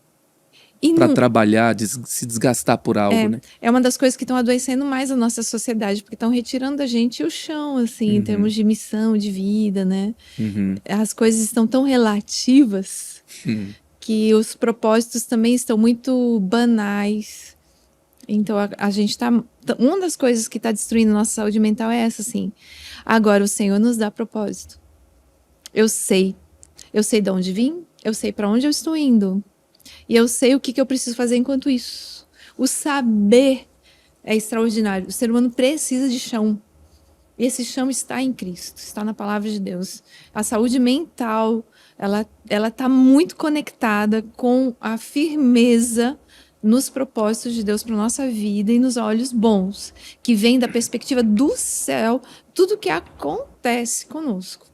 E para não- trabalhar, se desgastar por algo, né? É uma das coisas que estão adoecendo mais a nossa sociedade, porque estão retirando da gente o chão, assim, em termos de missão, de vida, né? Uhum. As coisas estão tão relativas que os propósitos também estão muito banais. Então a gente tá... Uma das coisas que está destruindo a nossa saúde mental é essa, assim. Agora, o Senhor nos dá propósito. Eu sei de onde vim, eu sei para onde eu estou indo. E eu sei o que eu preciso fazer enquanto isso. O saber é extraordinário. O ser humano precisa de chão. E esse chão está em Cristo, está na palavra de Deus. A saúde mental, ela está muito conectada com a firmeza nos propósitos de Deus para nossa vida e nos olhos bons, que vem da perspectiva do céu, tudo que acontece conosco.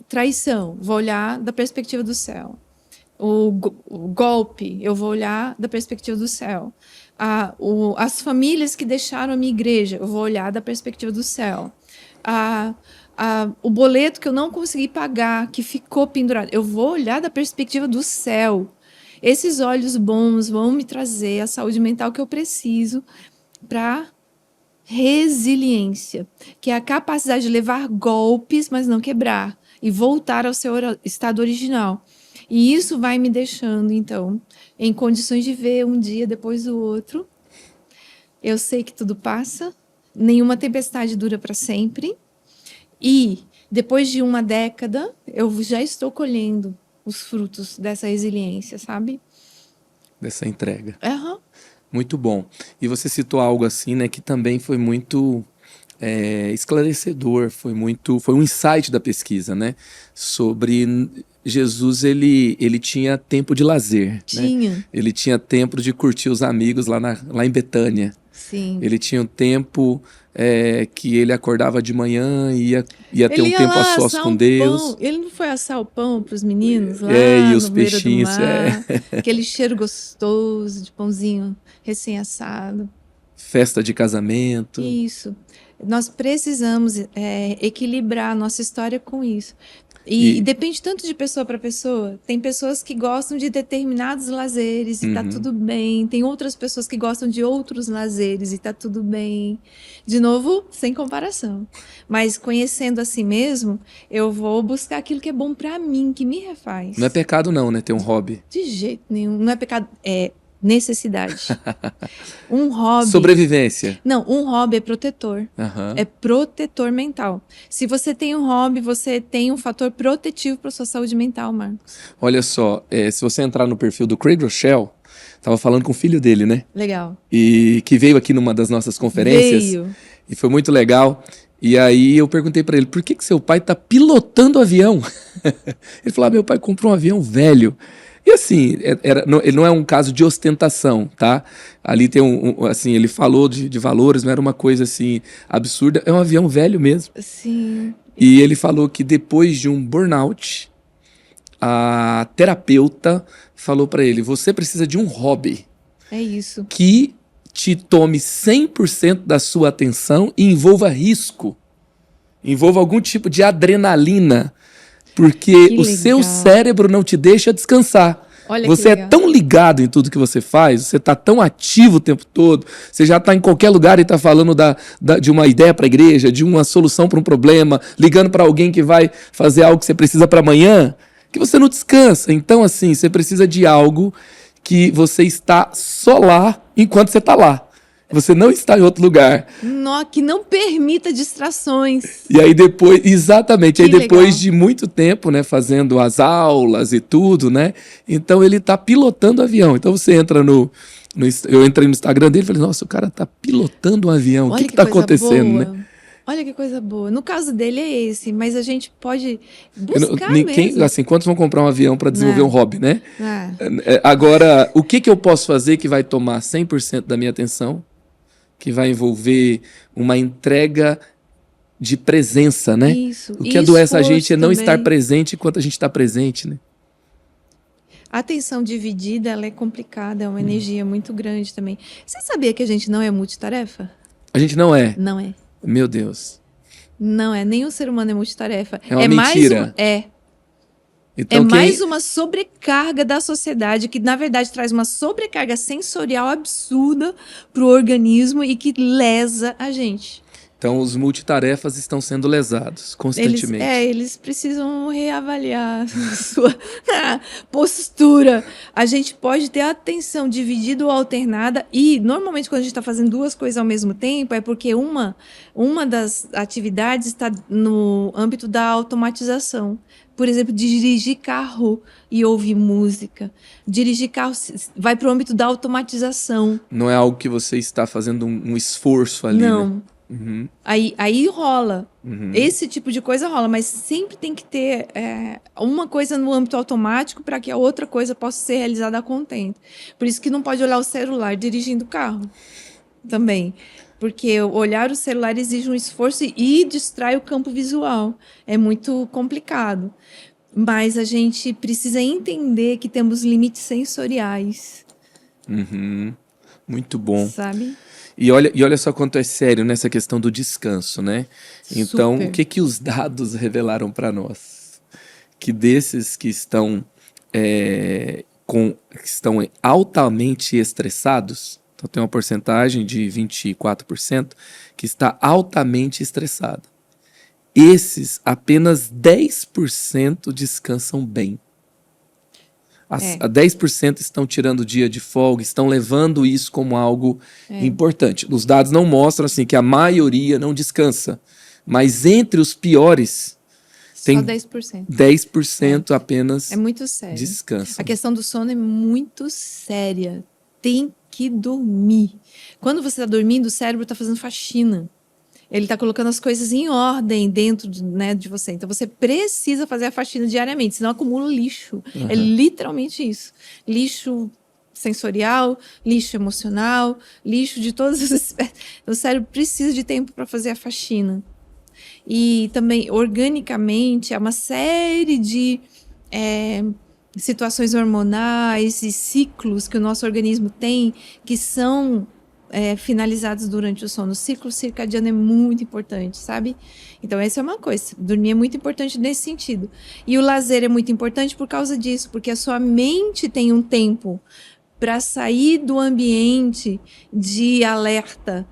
Traição, vou olhar da perspectiva do céu. O golpe, eu vou olhar da perspectiva do céu. As famílias que deixaram a minha igreja, eu vou olhar da perspectiva do céu. O boleto que eu não consegui pagar, que ficou pendurado, eu vou olhar da perspectiva do céu. Esses olhos bons vão me trazer a saúde mental que eu preciso para resiliência, que é a capacidade de levar golpes, mas não quebrar, e voltar ao seu estado original. E isso vai me deixando, então, em condições de ver um dia depois do outro. Eu sei que tudo passa, nenhuma tempestade dura para sempre. E, depois de uma década, eu já estou colhendo os frutos dessa resiliência, sabe? Dessa entrega. Uhum. Muito bom. E você citou algo assim, né, que também foi muito esclarecedor, foi um insight da pesquisa, né, sobre Jesus, ele tinha tempo de lazer. Tinha. Né? Ele tinha tempo de curtir os amigos lá em Betânia. Sim. Ele tinha um tempo que ele acordava de manhã e ia ter um tempo a sós com Deus. Pão. Ele não foi assar o pão para os meninos lá e os no beira peixinhos, do mar? Aquele cheiro gostoso de pãozinho recém-assado. Festa de casamento. Isso. Nós precisamos equilibrar a nossa história com isso. E depende tanto de pessoa para pessoa. Tem pessoas que gostam de determinados lazeres e tá tudo bem. Tem outras pessoas que gostam de outros lazeres e tá tudo bem. De novo, sem comparação. Mas conhecendo a si mesmo, eu vou buscar aquilo que é bom para mim, que me refaz. Não é pecado não, né? Ter um hobby. De jeito nenhum. Não é pecado, é necessidade. Um hobby... Sobrevivência. Não, um hobby é protetor. Uhum. É protetor mental. Se você tem um hobby, você tem um fator protetivo para sua saúde mental, Marcos. Olha só, se você entrar no perfil do Craig Rochelle, tava falando com o filho dele, né? Legal. E que veio aqui numa das nossas conferências. Veio. E foi muito legal. E aí eu perguntei para ele, por que seu pai tá pilotando avião? Ele falou, meu pai comprou um avião velho. E assim, ele não é um caso de ostentação, tá? Ali tem assim, ele falou de valores, não era uma coisa assim absurda, é um avião velho mesmo. Sim. E ele falou que depois de um burnout, a terapeuta falou para ele, você precisa de um hobby. É isso. Que te tome 100% da sua atenção e envolva risco. Envolva algum tipo de adrenalina. Porque o seu cérebro não te deixa descansar. Olha, você é tão ligado em tudo que você faz, você está tão ativo o tempo todo, você já está em qualquer lugar e está falando de uma ideia para a igreja, de uma solução para um problema, ligando para alguém que vai fazer algo que você precisa para amanhã, que você não descansa. Então, assim, você precisa de algo que você está só lá enquanto você está lá. Você não está em outro lugar. Que não permita distrações. E aí depois, exatamente, aí depois legal. de muito tempo, né, fazendo as aulas e tudo, né, então ele está pilotando o avião. Então você entra eu entrei no Instagram dele e falei, nossa, o cara está pilotando um avião, o que está acontecendo, boa. né? Olha que coisa boa. No caso dele é esse, mas a gente pode buscar mesmo. Assim, quantos vão comprar um avião para desenvolver um hobby, né? Ah. Agora, o que eu posso fazer que vai tomar 100% da minha atenção? Que vai envolver uma entrega de presença, né? Isso. O que adoece a gente é não também. estar presente enquanto a gente está presente, né? A atenção dividida, ela é complicada, é uma energia muito grande também. Você sabia que a gente não é multitarefa? A gente não é. Não é. Meu Deus. Não é, nem o ser humano é multitarefa. É uma mentira. Então, mais uma sobrecarga da sociedade, que na verdade traz uma sobrecarga sensorial absurda pro organismo e que lesa a gente. Então, os multitarefas estão sendo lesados constantemente. Eles precisam reavaliar sua postura. A gente pode ter a atenção dividida ou alternada e, normalmente, quando a gente está fazendo duas coisas ao mesmo tempo, é porque uma das atividades está no âmbito da automatização. Por exemplo, dirigir carro e ouvir música. Dirigir carro vai para o âmbito da automatização. Não é algo que você está fazendo um esforço ali, Não. Né? Uhum. Aí rola. Uhum. Esse tipo de coisa rola, mas sempre tem que ter uma coisa no âmbito automático para que a outra coisa possa ser realizada a contento. Por isso que não pode olhar o celular dirigindo o carro também. Porque olhar o celular exige um esforço e distrai o campo visual. É muito complicado. Mas a gente precisa entender que temos limites sensoriais. Uhum. Muito bom. Sabe? E olha só quanto é sério nessa questão do descanso, né? Então, Super. o que os dados revelaram para nós? Que desses que estão altamente estressados, então tem uma porcentagem de 24% que está altamente estressada. Esses, apenas 10% descansam bem. 10% estão tirando o dia de folga, estão levando isso como algo importante. Os dados não mostram assim, que a maioria não descansa, mas entre os piores, tem só 10%. 10% apenas muito sério. descansam. A questão do sono é muito séria. Tem que dormir. Quando você está dormindo, o cérebro está fazendo faxina. Ele está colocando as coisas em ordem dentro de você. Então, você precisa fazer a faxina diariamente, senão acumula lixo. Uhum. É literalmente isso. Lixo sensorial, lixo emocional, lixo de todas as espécies. O cérebro precisa de tempo para fazer a faxina. E também, organicamente, há uma série de situações hormonais e ciclos que o nosso organismo tem que são finalizados durante o sono. O ciclo circadiano é muito importante, sabe? Então, essa é uma coisa. Dormir é muito importante nesse sentido. E o lazer é muito importante por causa disso, porque a sua mente tem um tempo para sair do ambiente de alerta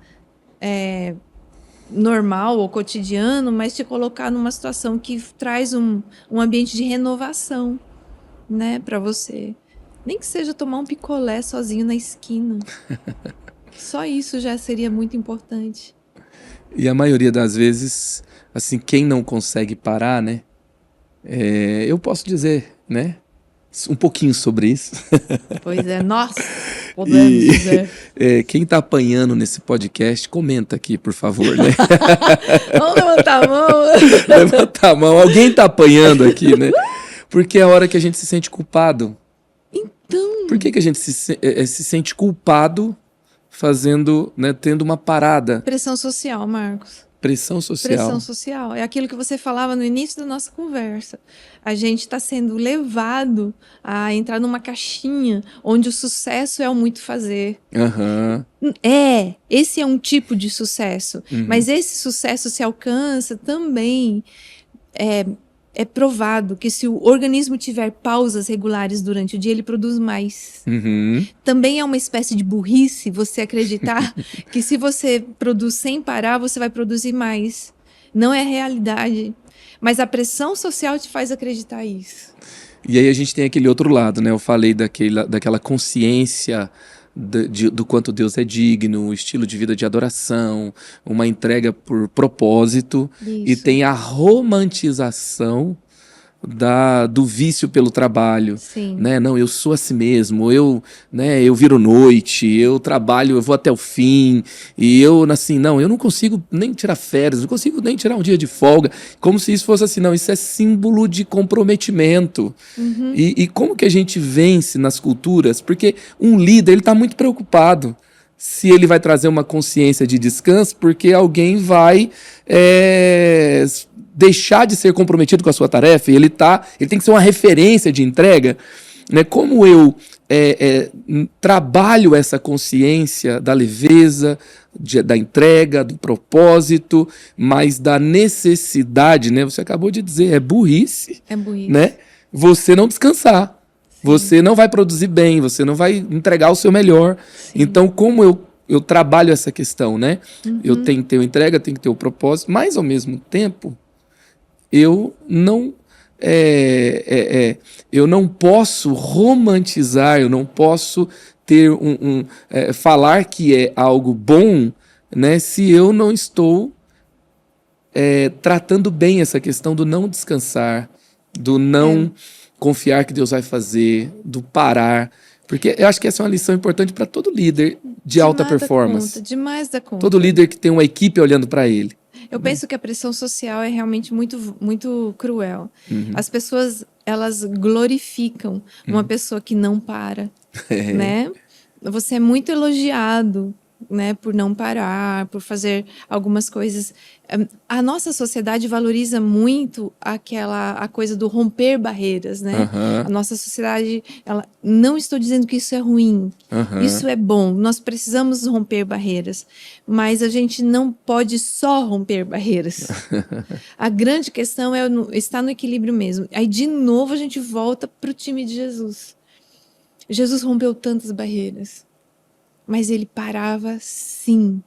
normal ou cotidiano, mas te colocar numa situação que traz um ambiente de renovação, né, para você. Nem que seja tomar um picolé sozinho na esquina. Só isso já seria muito importante. E a maioria das vezes, assim, quem não consegue parar, né? Eu posso dizer, né? Um pouquinho sobre isso. Pois é, nossa, podemos dizer. Quem tá apanhando nesse podcast, comenta aqui, por favor, né? Vamos levantar a mão. Levanta a mão. Alguém tá apanhando aqui, né? Porque é a hora que a gente se sente culpado. Então... Por que a gente se sente culpado fazendo, né, tendo uma parada? Pressão social, Marcos. Pressão social. Pressão social. É aquilo que você falava no início da nossa conversa. A gente está sendo levado a entrar numa caixinha onde o sucesso é o muito fazer. Uhum. Esse é um tipo de sucesso. Uhum. Mas esse sucesso se alcança também... É provado que se o organismo tiver pausas regulares durante o dia, ele produz mais. Uhum. Também é uma espécie de burrice você acreditar que se você produz sem parar, você vai produzir mais. Não é a realidade. Mas a pressão social te faz acreditar isso. E aí a gente tem aquele outro lado, né? Eu falei daquela consciência do quanto Deus é digno, o estilo de vida de adoração, uma entrega por propósito. Isso. E tem a romantização do vício pelo trabalho. Sim. Né? Não, eu sou assim mesmo, eu viro noite, eu trabalho, eu vou até o fim, e eu não consigo nem tirar férias, não consigo nem tirar um dia de folga, como se isso fosse assim, não, isso é símbolo de comprometimento. Uhum. E como que a gente vence nas culturas? Porque um líder, ele está muito preocupado se ele vai trazer uma consciência de descanso, porque alguém vai deixar de ser comprometido com a sua tarefa, e ele tem que ser uma referência de entrega, né? Como eu trabalho essa consciência da leveza, da entrega, do propósito, mas da necessidade, né? Você acabou de dizer, é burrice, né? Você não descansar. Sim. Você não vai produzir bem, você não vai entregar o seu melhor. Sim. Então, como eu trabalho essa questão, né? Eu tenho que ter uma entrega, tenho que ter o propósito, mas ao mesmo tempo, eu não posso romantizar, eu não posso ter falar que é algo bom, né, se eu não estou tratando bem essa questão do não descansar, do não confiar que Deus vai fazer, do parar. Porque eu acho que essa é uma lição importante para todo líder de alta performance. Demais da conta. Todo líder que tem uma equipe olhando para ele. Eu penso que a pressão social é realmente muito, muito cruel. As pessoas, elas glorificam uma pessoa que não para, né? Você é muito elogiado, né, por não parar, por fazer algumas coisas. A nossa sociedade valoriza muito a coisa do romper barreiras, né? A nossa sociedade, não estou dizendo que isso é ruim, isso é bom. Nós precisamos romper barreiras, mas a gente não pode só romper barreiras. A grande questão está no equilíbrio mesmo. Aí, de novo, a gente volta para o time de Jesus. Jesus rompeu tantas barreiras. Mas ele parava, sim.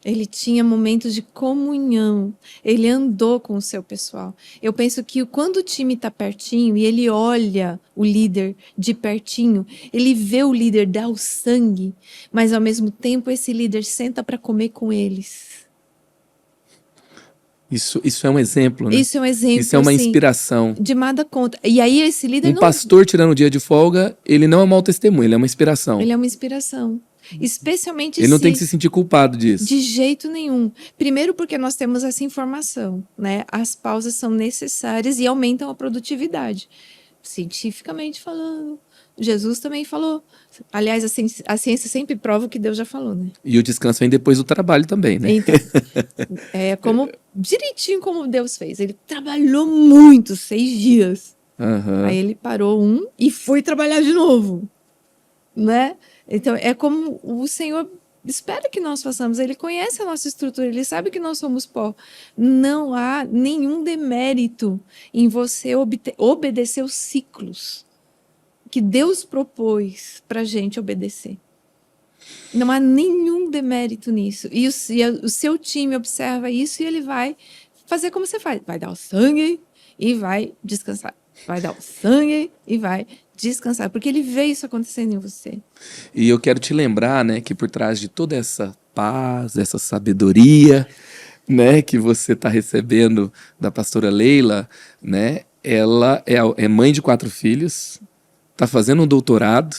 Ele tinha momentos de comunhão. Ele andou com o seu pessoal. Eu penso que quando o time está pertinho e ele olha o líder de pertinho, ele vê o líder dar o sangue, mas ao mesmo tempo esse líder senta para comer com eles. Isso é um exemplo, né? Isso é um exemplo, isso é uma inspiração. De nada conta. E aí esse líder pastor tirando o dia de folga, ele não é um mau testemunho, ele é uma inspiração. Ele é uma inspiração. Especialmente ele não tem que se sentir culpado disso. De jeito nenhum. Primeiro porque nós temos essa informação, né? As pausas são necessárias e aumentam a produtividade. Cientificamente falando. Jesus também falou. Aliás, a ciência sempre prova o que Deus já falou, né? E o descanso vem depois do trabalho também, né? Então, direitinho como Deus fez. Ele trabalhou muito, 6 dias. Aí ele parou e foi trabalhar de novo, né? Então, é como o Senhor espera que nós façamos. Ele conhece a nossa estrutura, ele sabe que nós somos pó. Não há nenhum demérito em você obedecer os ciclos que Deus propôs para a gente obedecer. Não há nenhum demérito nisso. E o seu time observa isso e ele vai fazer como você faz. Vai dar o sangue e vai descansar. Vai dar o sangue e vai descansar, porque ele vê isso acontecendo em você. E eu quero te lembrar, né, que por trás de toda essa paz, essa sabedoria, né, que você está recebendo da pastora Leila, né, ela é mãe de 4 filhos, está fazendo um doutorado,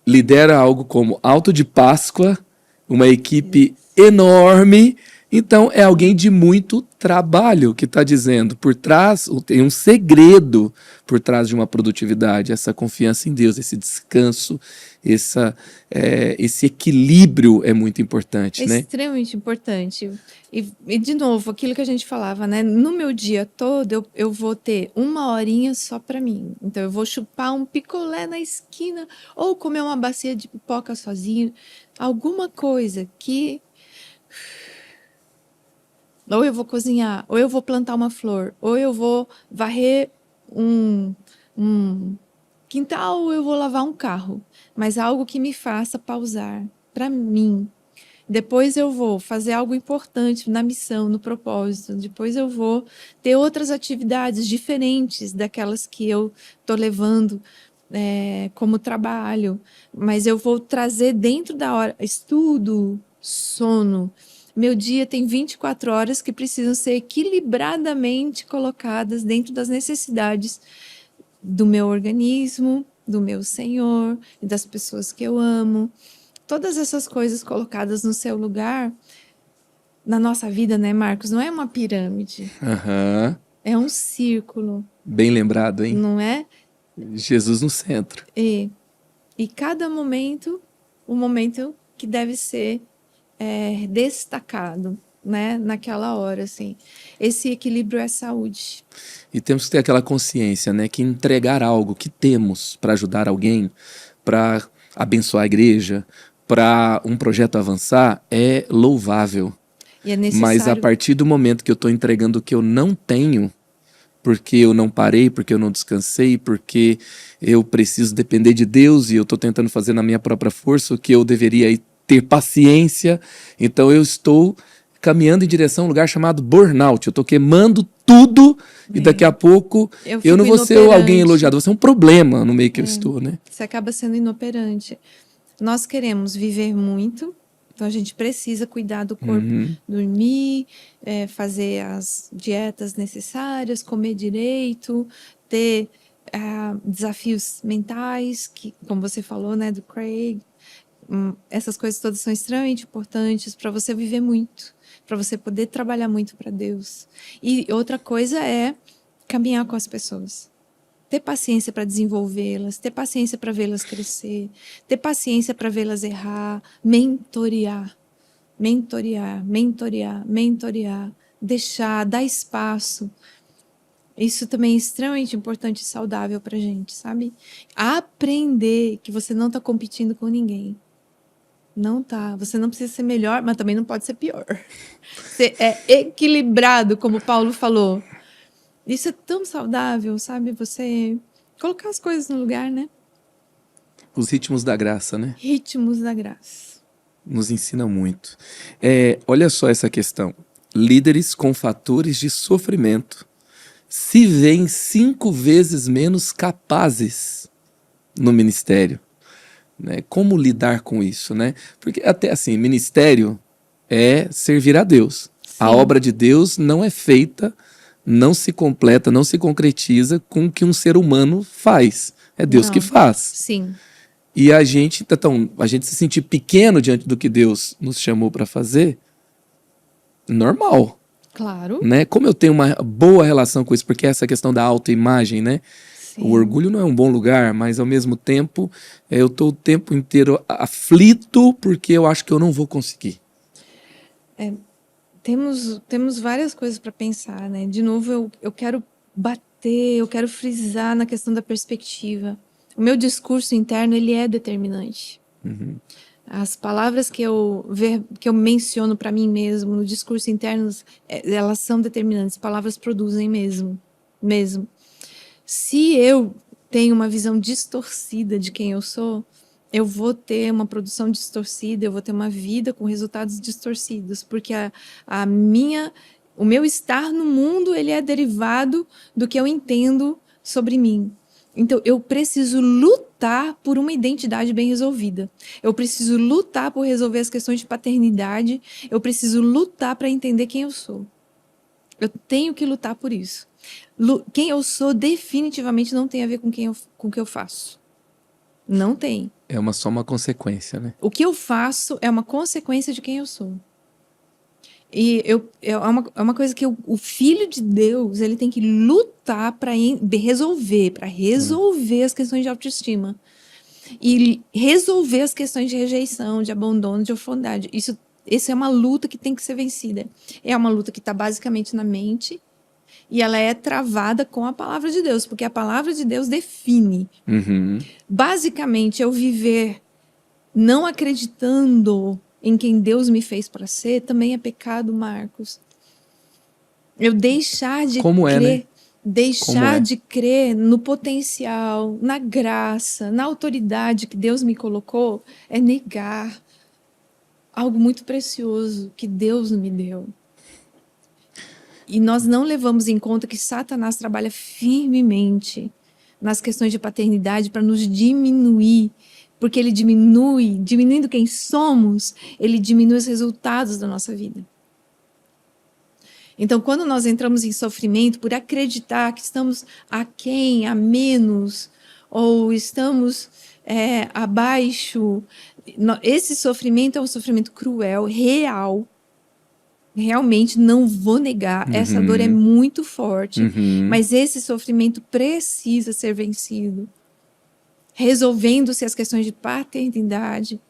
lidera algo como Alto de Páscoa, uma equipe enorme. Então, é alguém de muito trabalho que está dizendo, por trás, tem um segredo por trás de uma produtividade, essa confiança em Deus, esse descanso, esse equilíbrio é muito importante, né? Extremamente importante. E, de novo, aquilo que a gente falava, né? No meu dia todo, eu vou ter 1 horinha só para mim. Então, eu vou chupar um picolé na esquina ou comer uma bacia de pipoca sozinho. Alguma coisa que... Ou eu vou cozinhar, ou eu vou plantar uma flor, ou eu vou varrer um quintal, ou eu vou lavar um carro. Mas algo que me faça pausar para mim. Depois eu vou fazer algo importante na missão, no propósito. Depois eu vou ter outras atividades diferentes daquelas que eu estou levando como trabalho. Mas eu vou trazer dentro da hora estudo, sono. Meu dia tem 24 horas que precisam ser equilibradamente colocadas dentro das necessidades do meu organismo, do meu Senhor e das pessoas que eu amo. Todas essas coisas colocadas no seu lugar, na nossa vida, né, Marcos? Não é uma pirâmide. É um círculo. Bem lembrado, hein? Não é? Jesus no centro. E cada momento, o momento que deve ser destacado. né, naquela hora, assim. Esse equilíbrio é saúde. E temos que ter aquela consciência, né, que entregar algo que temos para ajudar alguém, para abençoar a igreja, para um projeto avançar, é louvável. E é Mas a necessário. partir do momento que eu estou entregando o que eu não tenho, porque eu não parei, porque eu não descansei, porque eu preciso depender de Deus e eu estou tentando fazer na minha própria força o que eu deveria ter paciência, então eu estou caminhando em direção a um lugar chamado burnout. Eu estou queimando tudo e daqui a pouco eu não vou ser alguém elogiado, vou ser um problema no meio que eu estou, né? Você acaba sendo inoperante. Nós queremos viver muito, então a gente precisa cuidar do corpo, dormir, fazer as dietas necessárias, comer direito, ter desafios mentais, que, como você falou, né, do Craig, essas coisas todas são extremamente importantes para você viver muito, para você poder trabalhar muito para Deus. E outra coisa é caminhar com as pessoas. Ter paciência para desenvolvê-las, ter paciência para vê-las crescer, ter paciência para vê-las errar, mentorear, deixar, dar espaço. Isso também é extremamente importante e saudável para a gente, sabe? Aprender que você não está competindo com ninguém. Não tá. Você não precisa ser melhor, mas também não pode ser pior. Você é equilibrado, como Paulo falou. Isso é tão saudável, sabe? Você colocar as coisas no lugar, né? Os ritmos da graça, né? Ritmos da graça. Nos ensinam muito. Olha só essa questão. Líderes com fatores de sofrimento se veem 5 vezes menos capazes no ministério. Né? Como lidar com isso, né? Porque até assim, ministério é servir a Deus. Sim. A obra de Deus não é feita, não se completa, não se concretiza com o que um ser humano faz. É Deus que faz. Sim. E a gente se sentir pequeno diante do que Deus nos chamou para fazer, normal. Claro. Né? Como eu tenho uma boa relação com isso, porque essa questão da autoimagem, né? Sim. O orgulho não é um bom lugar, mas ao mesmo tempo eu estou o tempo inteiro aflito porque eu acho que eu não vou conseguir. Temos várias coisas para pensar, né? De novo, eu quero bater, eu quero frisar na questão da perspectiva. O meu discurso interno, ele é determinante. As palavras que eu menciono para mim mesmo no discurso interno, elas são determinantes. Palavras produzem mesmo. Se eu tenho uma visão distorcida de quem eu sou, eu vou ter uma produção distorcida, eu vou ter uma vida com resultados distorcidos, porque o meu estar no mundo, ele é derivado do que eu entendo sobre mim. Então, eu preciso lutar por uma identidade bem resolvida. Eu preciso lutar por resolver as questões de paternidade. Eu preciso lutar para entender quem eu sou. Eu tenho que lutar por isso. Quem eu sou definitivamente não tem a ver com o que eu faço. Não tem. É só uma consequência, né? O que eu faço é uma consequência de quem eu sou. E é uma coisa que o Filho de Deus, ele tem que lutar para resolver as questões de autoestima. E resolver as questões de rejeição, de abandono, de orfandade. Isso é uma luta que tem que ser vencida. É uma luta que está basicamente na mente e ela é travada com a palavra de Deus, porque a palavra de Deus define. Basicamente, eu viver não acreditando em quem Deus me fez para ser, também é pecado, Marcos. Eu deixar de crer, né? De crer no potencial, na graça, na autoridade que Deus me colocou, é negar algo muito precioso que Deus me deu. E nós não levamos em conta que Satanás trabalha firmemente nas questões de paternidade para nos diminuir, porque ele diminuindo quem somos, ele diminui os resultados da nossa vida. Então, quando nós entramos em sofrimento por acreditar que estamos aquém, a menos, ou estamos abaixo, esse sofrimento é um sofrimento cruel, real. Realmente não vou negar, essa dor é muito forte, mas esse sofrimento precisa ser vencido. Resolvendo-se as questões de paternidade,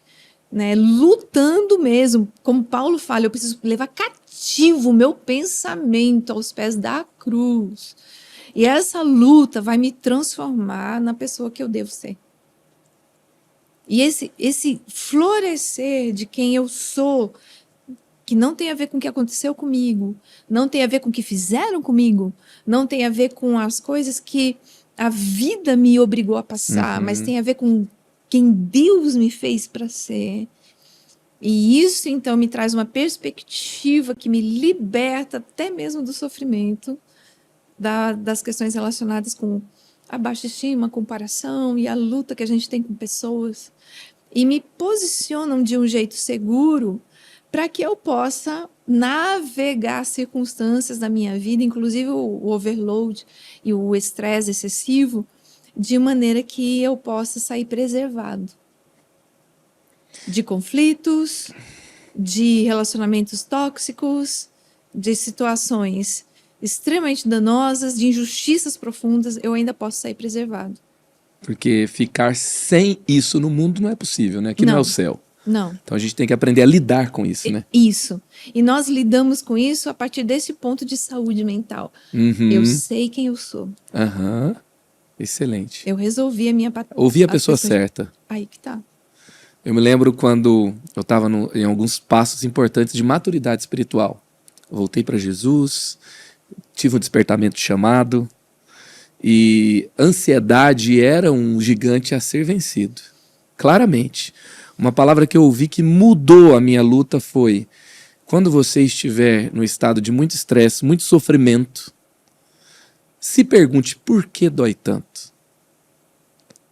né? Lutando mesmo, como Paulo fala, eu preciso levar cativo cativo o meu pensamento aos pés da cruz. E essa luta vai me transformar na pessoa que eu devo ser. E esse florescer de quem eu sou, que não tem a ver com o que aconteceu comigo, não tem a ver com o que fizeram comigo, não tem a ver com as coisas que a vida me obrigou a passar, mas tem a ver com quem Deus me fez para ser. E isso, então, me traz uma perspectiva que me liberta até mesmo do sofrimento, das questões relacionadas com a baixa estima, a comparação e a luta que a gente tem com pessoas. E me posicionam de um jeito seguro para que eu possa navegar circunstâncias da minha vida, inclusive o overload e o estresse excessivo, de maneira que eu possa sair preservado de conflitos, de relacionamentos tóxicos, de situações extremamente danosas, de injustiças profundas, eu ainda posso sair preservado. Porque ficar sem isso no mundo não é possível, né? Aqui não é o céu. Não. Então a gente tem que aprender a lidar com isso, né? Isso. E nós lidamos com isso a partir desse ponto de saúde mental. Eu sei quem eu sou. Excelente. Eu resolvi a minha... Ouvir a pessoa certa. Aí que tá. Eu me lembro quando eu estava em alguns passos importantes de maturidade espiritual. Voltei para Jesus, tive um despertamento chamado, e ansiedade era um gigante a ser vencido. Claramente. Uma palavra que eu ouvi que mudou a minha luta foi: quando você estiver no estado de muito estresse, muito sofrimento, se pergunte por que dói tanto?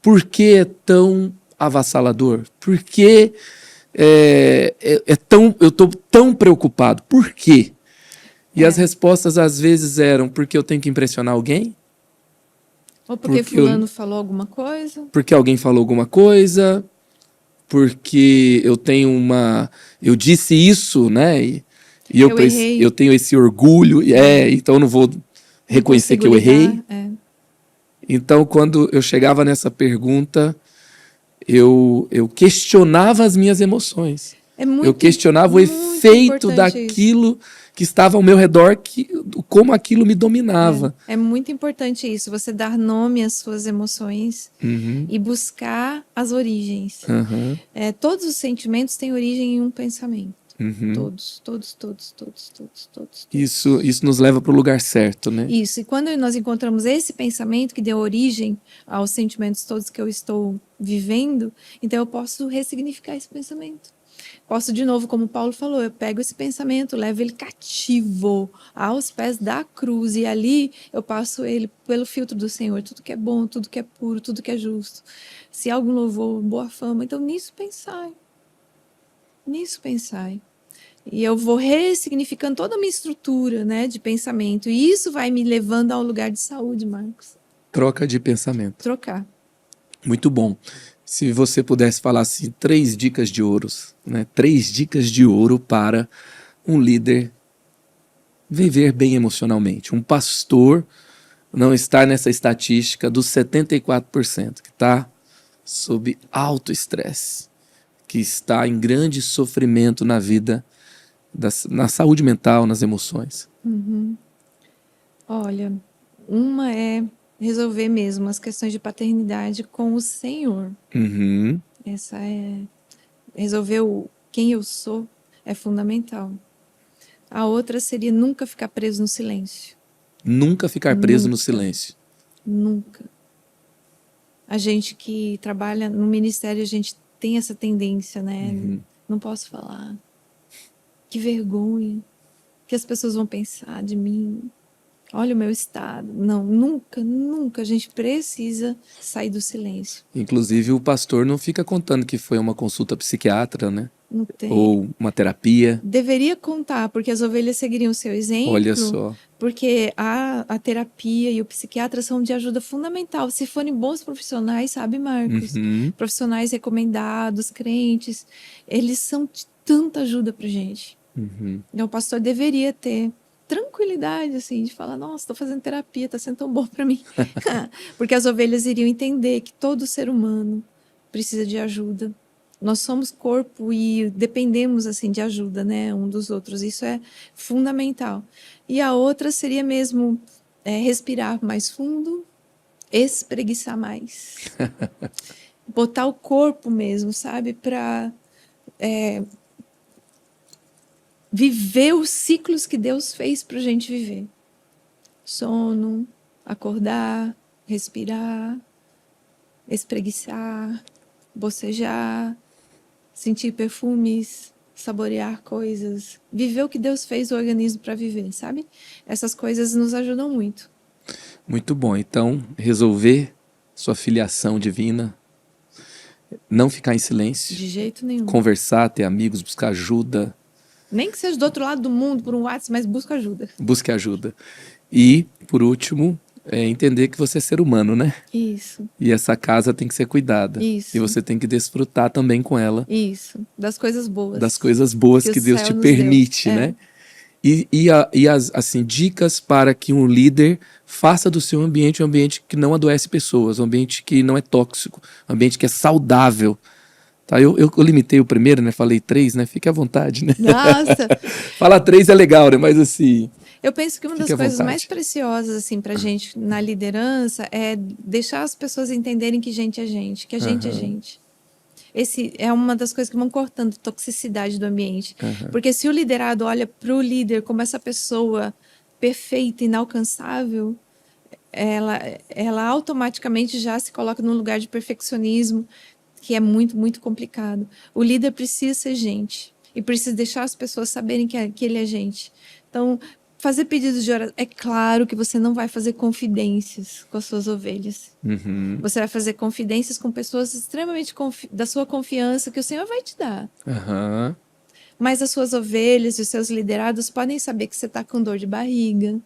Por que é tão avassalador? Por que eu estou tão preocupado? Por quê? E as respostas às vezes eram: porque eu tenho que impressionar alguém? Ou porque fulano falou alguma coisa? Porque alguém falou alguma coisa? Porque eu tenho eu disse isso, né? E eu tenho esse orgulho, então eu não vou reconhecer que eu errei. Então, quando eu chegava nessa pergunta, eu questionava as minhas emoções. Eu questionava o efeito daquilo que estava ao meu redor, como aquilo me dominava. É muito importante isso, você dar nome às suas emoções e buscar as origens. Todos os sentimentos têm origem em um pensamento. Todos. Isso nos leva para o lugar certo, né? Isso, e quando nós encontramos esse pensamento que deu origem aos sentimentos todos que eu estou vivendo, então eu posso ressignificar esse pensamento. Posso, de novo, como Paulo falou, eu pego esse pensamento, levo ele cativo aos pés da cruz, e ali eu passo ele pelo filtro do Senhor, tudo que é bom, tudo que é puro, tudo que é justo. Se há algum louvor, boa fama, então nisso pensai. E eu vou ressignificando toda a minha estrutura, né, de pensamento, e isso vai me levando ao lugar de saúde, Marcos. Troca de pensamento. Trocar. Muito bom. Se você pudesse falar assim, 3 dicas de ouro, né? 3 dicas de ouro para um líder viver bem emocionalmente. Um pastor não estar nessa estatística dos 74%, que está sob alto estresse, que está em grande sofrimento na vida, na saúde mental, nas emoções. Olha, uma é resolver mesmo as questões de paternidade com o Senhor. Essa é... Resolver quem eu sou é fundamental. A outra seria nunca ficar preso no silêncio. Nunca ficar preso no silêncio. Nunca. A gente que trabalha no ministério, a gente tem essa tendência, né? Não posso falar. Que vergonha. O que as pessoas vão pensar de mim? Olha o meu estado. Não, nunca. A gente precisa sair do silêncio. Inclusive, o pastor não fica contando que foi uma consulta psiquiatra, né? Não tem. Ou uma terapia. Deveria contar, porque as ovelhas seguiriam o seu exemplo. Olha só. Porque a terapia e o psiquiatra são de ajuda fundamental. Se forem bons profissionais, sabe, Marcos? Profissionais recomendados, crentes, eles são de tanta ajuda pra gente. Então, o pastor deveria ter tranquilidade, assim, de falar: nossa, estou fazendo terapia, está sendo tão bom para mim. Porque as ovelhas iriam entender que todo ser humano precisa de ajuda. Nós somos corpo e dependemos assim de ajuda, né, um dos outros. Isso é fundamental. E a outra seria mesmo respirar mais fundo, espreguiçar mais, botar o corpo mesmo, sabe, para viver os ciclos que Deus fez para a gente viver. Sono, acordar, respirar, espreguiçar, bocejar, sentir perfumes, saborear coisas, viver o que Deus fez o organismo para viver, sabe? Essas coisas nos ajudam muito. Muito bom. Então, resolver sua filiação divina, não ficar em silêncio, De jeito nenhum. conversar, ter amigos, buscar ajuda. Nem que seja do outro lado do mundo, por um WhatsApp, mas busca ajuda. Busque ajuda. E, por último, entender que você é ser humano, né? Isso. E essa casa tem que ser cuidada. Isso. E você tem que desfrutar também com ela. Isso. Das coisas boas. Das coisas boas que Deus te permite, né? E as assim, dicas para que um líder faça do seu ambiente um ambiente que não adoece pessoas, um ambiente que não é tóxico, um ambiente que é saudável. Tá, eu limitei o primeiro, né? Falei 3, né? Fique à vontade, né? Nossa! Falar 3 é legal, né? Mas assim... Eu penso que uma das coisas mais preciosas, assim, pra gente na liderança é deixar as pessoas entenderem que gente é gente, que a gente é gente. Esse é uma das coisas que vão cortando a toxicidade do ambiente. Porque se o liderado olha pro líder como essa pessoa perfeita, inalcançável, ela automaticamente já se coloca num lugar de perfeccionismo, que é muito, muito complicado. O líder precisa ser gente e precisa deixar as pessoas saberem que ele é gente. Então, fazer pedidos de oração. É claro que você não vai fazer confidências com as suas ovelhas. Você vai fazer confidências com pessoas extremamente da sua confiança que o Senhor vai te dar. Mas as suas ovelhas e os seus liderados podem saber que você está com dor de barriga.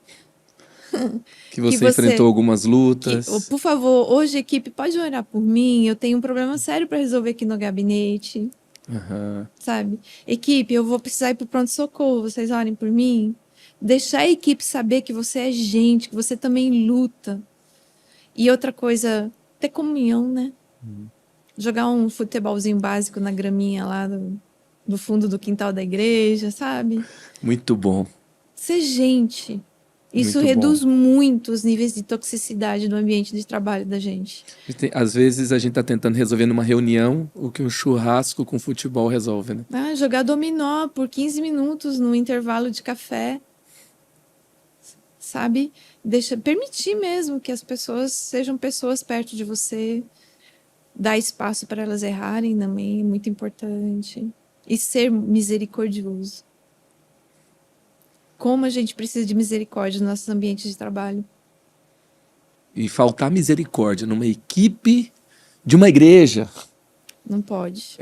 Que você enfrentou algumas lutas. Por favor, hoje, equipe, pode orar por mim. Eu tenho um problema sério para resolver aqui no gabinete. Sabe? Equipe, eu vou precisar ir para o pronto-socorro. Vocês orem por mim? Deixar a equipe saber que você é gente, que você também luta. E outra coisa, ter comunhão, né? Jogar um futebolzinho básico na graminha lá do fundo do quintal da igreja, sabe? Muito bom. Ser gente. Isso reduz muito os níveis de toxicidade do ambiente de trabalho da gente. Às vezes a gente está tentando resolver numa reunião o que um churrasco com futebol resolve, né? Jogar dominó por 15 minutos no intervalo de café. Sabe? Permitir mesmo que as pessoas sejam pessoas perto de você. Dar espaço para elas errarem também é muito importante. E ser misericordioso. Como a gente precisa de misericórdia nos nossos ambientes de trabalho. E faltar misericórdia numa equipe de uma igreja. Não pode.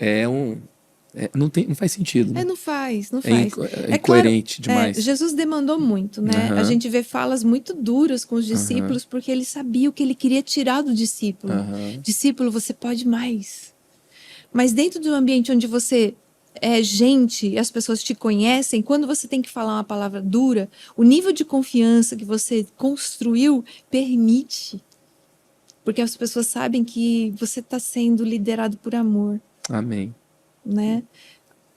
Não faz sentido. Né? Não faz. É incoerente demais. Jesus demandou muito, né? A gente vê falas muito duras com os discípulos porque ele sabia o que ele queria tirar do discípulo. Discípulo, você pode mais. Mas dentro do ambiente onde você é gente e as pessoas te conhecem, quando você tem que falar uma palavra dura, o nível de confiança que você construiu permite. Porque as pessoas sabem que você está sendo liderado por amor. Amém. Né?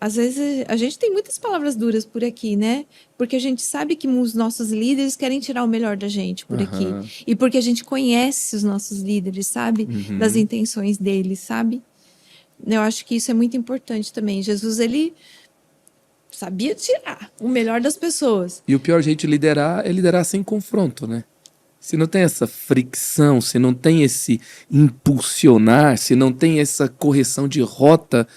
Às vezes a gente tem muitas palavras duras por aqui, né? Porque a gente sabe que os nossos líderes querem tirar o melhor da gente por aqui. E porque a gente conhece os nossos líderes, sabe? Das intenções deles, sabe? Eu acho que isso é muito importante também. Jesus, ele sabia tirar o melhor das pessoas. E o pior jeito de liderar é liderar sem confronto, né? Se não tem essa fricção, se não tem esse impulsionar, se não tem essa correção de rota,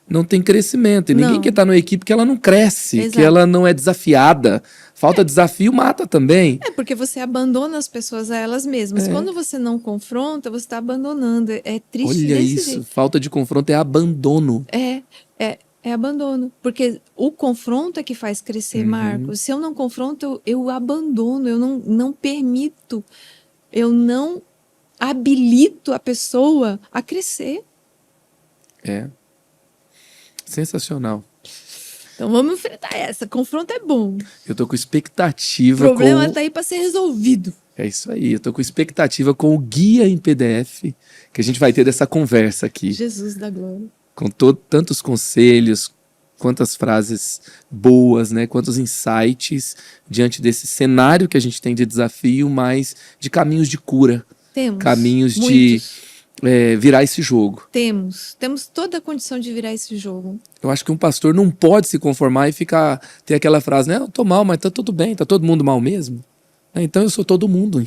não tem crescimento. E ninguém quer estar numa equipe que ela não cresce, que ela não é desafiada. Falta desafio, mata também. Porque você abandona as pessoas a elas mesmas. Quando você não confronta, você está abandonando. É triste Olha desse isso, jeito. Falta de confronto é abandono. É abandono. Porque o confronto é que faz crescer, Marcos. Se eu não confronto, eu abandono, eu não permito, eu não habilito a pessoa a crescer. Sensacional. Então vamos enfrentar essa. Confronto é bom. Eu tô com expectativa. O problema tá aí para ser resolvido. É isso aí. Eu tô com expectativa com o guia em PDF que a gente vai ter dessa conversa aqui. Jesus da glória. com tantos conselhos, quantas frases boas, né? Quantos insights diante desse cenário que a gente tem de desafio, mas de caminhos de cura, caminhos muitos. de virar esse jogo. Temos toda a condição de virar esse jogo. Eu acho que um pastor não pode se conformar e ter aquela frase, né? Eu tô mal, mas tá tudo bem, tá todo mundo mal mesmo. Então eu sou todo mundo.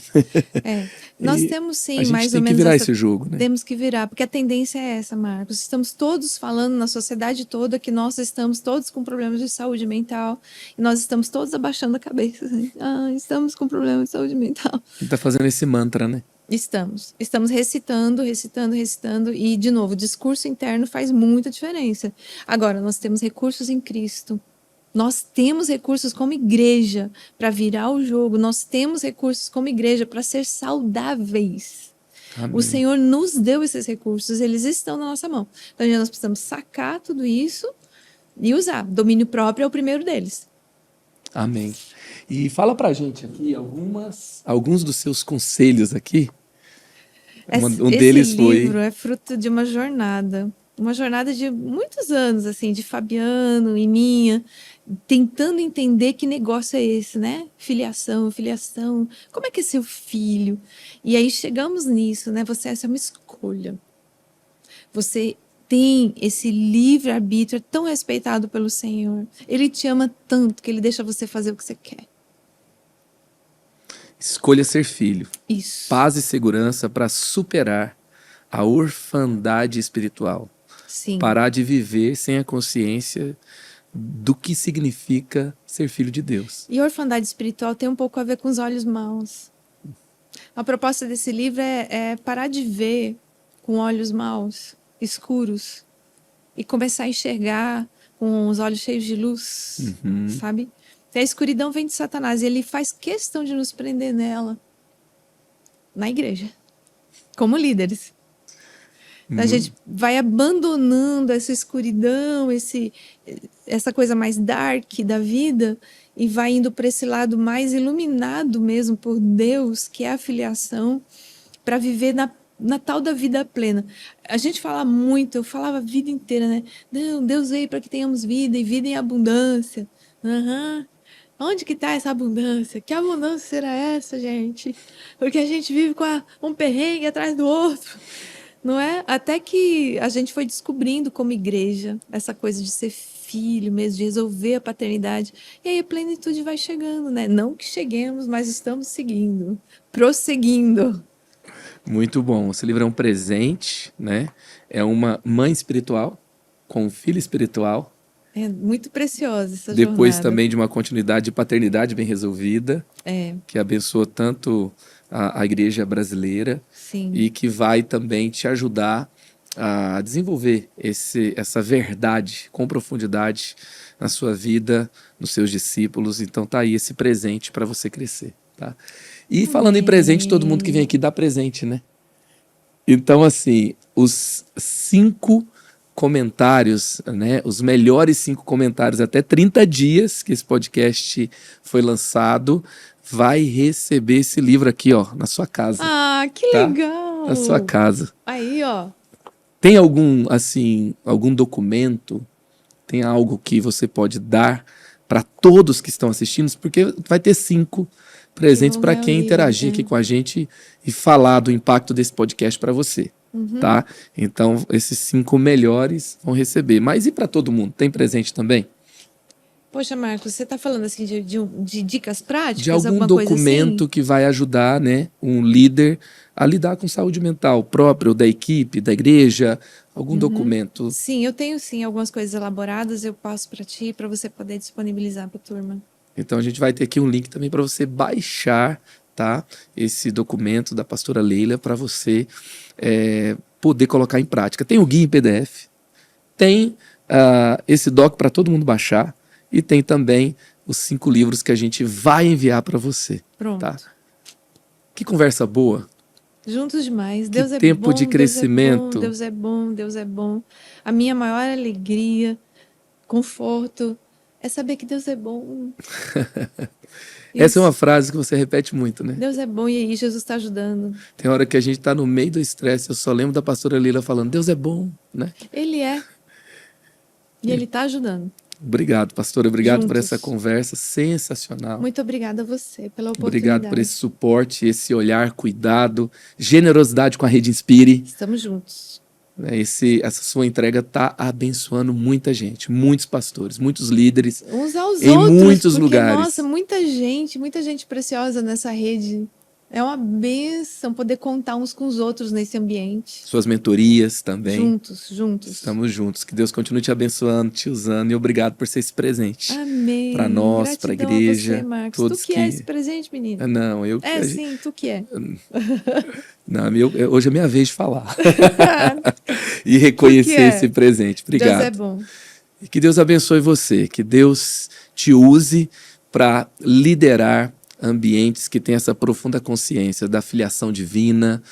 Nós temos sim, a gente mais tem ou que menos virar esse jogo, né? Temos que virar, porque a tendência é essa, Marcos. Estamos todos falando na sociedade toda que nós estamos todos com problemas de saúde mental e nós estamos todos abaixando a cabeça. Assim, estamos com problemas de saúde mental. A gente tá fazendo esse mantra, né? Estamos recitando e, de novo, o discurso interno faz muita diferença. Agora, nós temos recursos em Cristo. Nós temos recursos como igreja para virar o jogo. Nós temos recursos como igreja para ser saudáveis. Amém. O Senhor nos deu esses recursos, eles estão na nossa mão. Então, nós precisamos sacar tudo isso e usar. Domínio próprio é o primeiro deles. Amém. E fala pra gente aqui alguns dos seus conselhos aqui. Esse livro é fruto de uma jornada de muitos anos, assim, de Fabiano e minha, tentando entender que negócio é esse, né? Filiação, como é que é seu filho? E aí chegamos nisso, né? Essa é uma escolha. Você tem esse livre-arbítrio tão respeitado pelo Senhor. Ele te ama tanto que ele deixa você fazer o que você quer. Escolha ser filho. Isso. Paz e segurança para superar a orfandade espiritual. Sim. Parar de viver sem a consciência do que significa ser filho de Deus. E a orfandade espiritual tem um pouco a ver com os olhos maus. A proposta desse livro é parar de ver com olhos maus, escuros, e começar a enxergar com os olhos cheios de luz, sabe? E a escuridão vem de Satanás e ele faz questão de nos prender nela, na igreja, como líderes. Então, a gente vai abandonando essa escuridão, essa coisa mais dark da vida e vai indo para esse lado mais iluminado mesmo por Deus, que é a filiação, para viver na tal da vida plena. A gente fala muito, eu falava a vida inteira, né? Não, Deus veio para que tenhamos vida e vida em abundância. Onde que está essa abundância? Que abundância será essa, gente? Porque a gente vive com um perrengue atrás do outro. Não é? Até que a gente foi descobrindo como igreja essa coisa de ser filho mesmo, de resolver a paternidade. E aí a plenitude vai chegando, né? Não que cheguemos, mas estamos seguindo, prosseguindo. Muito bom. Esse livro é um presente, né? É uma mãe espiritual com um filho espiritual. É muito preciosa essa Depois jornada. também de uma continuidade de paternidade bem resolvida, que abençoa tanto a igreja brasileira. Sim. E que vai também te ajudar a desenvolver essa verdade com profundidade na sua vida, nos seus discípulos. Então tá aí esse presente para você crescer, tá? E falando em presente, todo mundo que vem aqui dá presente, né? Então assim, os 5 comentários, né? Os melhores 5 comentários até 30 dias que esse podcast foi lançado, vai receber esse livro aqui, ó, na sua casa. Ah, que legal! Na sua casa. Aí, ó. Tem algum documento, tem algo que você pode dar para todos que estão assistindo? Porque vai ter 5 presentes para quem interagir aqui com a gente e falar do impacto desse podcast para você. Tá? Então, esses 5 melhores vão receber. Mas e para todo mundo? Tem presente também? Poxa, Marcos, você está falando assim de dicas práticas? De algum documento assim? Que vai ajudar, né, um líder a lidar com saúde mental próprio da equipe, da igreja, algum documento. Sim, eu tenho sim algumas coisas elaboradas, eu passo para ti, para você poder disponibilizar para a turma. Então a gente vai ter aqui um link também para você baixar, tá, esse documento da pastora Leila para você poder colocar em prática. Tem o guia em PDF, tem esse doc para todo mundo baixar, e tem também os 5 livros que a gente vai enviar para você. Pronto. Tá? Que conversa boa. Juntos demais. Deus é tempo bom, de crescimento. Deus é bom, Deus é bom. A minha maior alegria, conforto, é saber que Deus é bom. Essa é uma frase que você repete muito, né? Deus é bom e aí Jesus está ajudando. Tem hora que a gente está no meio do estresse, eu só lembro da pastora Lila falando, Deus é bom, né? Ele é. E ele está ajudando. Obrigado, pastor. Obrigado por Juntos. essa conversa sensacional. Muito obrigada a você pela oportunidade. Obrigado por esse suporte, esse olhar, cuidado, generosidade com a Rede Inspire. Estamos juntos. Essa sua entrega está abençoando muita gente, muitos pastores, muitos líderes Uns aos em outros, muitos porque, lugares. Nossa, muita gente preciosa nessa rede. É uma bênção poder contar uns com os outros nesse ambiente. Suas mentorias também. Juntos. Estamos juntos. Que Deus continue te abençoando, te usando. E obrigado por ser esse presente. Amém. Para nós, para a igreja. A você, Marcos. Todos Tu que é esse presente, menino? Não, eu... Sim, tu que é. Não, hoje é minha vez de falar. E reconhecer esse presente. Obrigado. Deus é bom. E que Deus abençoe você. Que Deus te use para liderar ambientes que têm essa profunda consciência da filiação divina,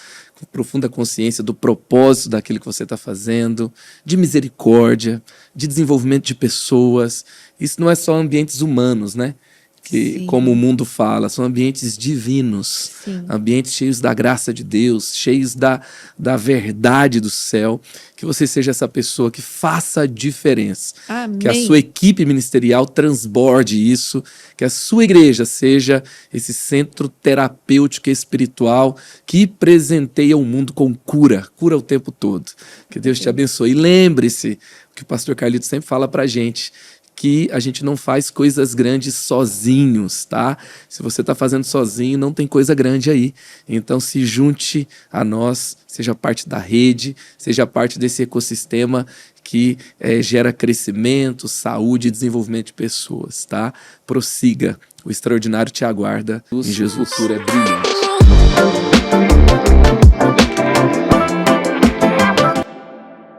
profunda consciência do propósito daquilo que você está fazendo, de misericórdia, de desenvolvimento de pessoas. Isso não é só ambientes humanos, né? Que, Sim. como o mundo fala, são ambientes divinos, Sim. ambientes cheios da graça de Deus, cheios da verdade do céu. Que você seja essa pessoa que faça a diferença. Amém. Que a sua equipe ministerial transborde isso, que a sua igreja seja esse centro terapêutico e espiritual que presenteia o mundo com cura o tempo todo. Que Deus te abençoe. E lembre-se, o que o pastor Carlito sempre fala pra gente, que a gente não faz coisas grandes sozinhos, tá? Se você está fazendo sozinho, não tem coisa grande aí. Então se junte a nós, seja parte da rede, seja parte desse ecossistema que gera crescimento, saúde e desenvolvimento de pessoas, tá? Prossiga, o extraordinário te aguarda em Jesus. O futuro é brilhante.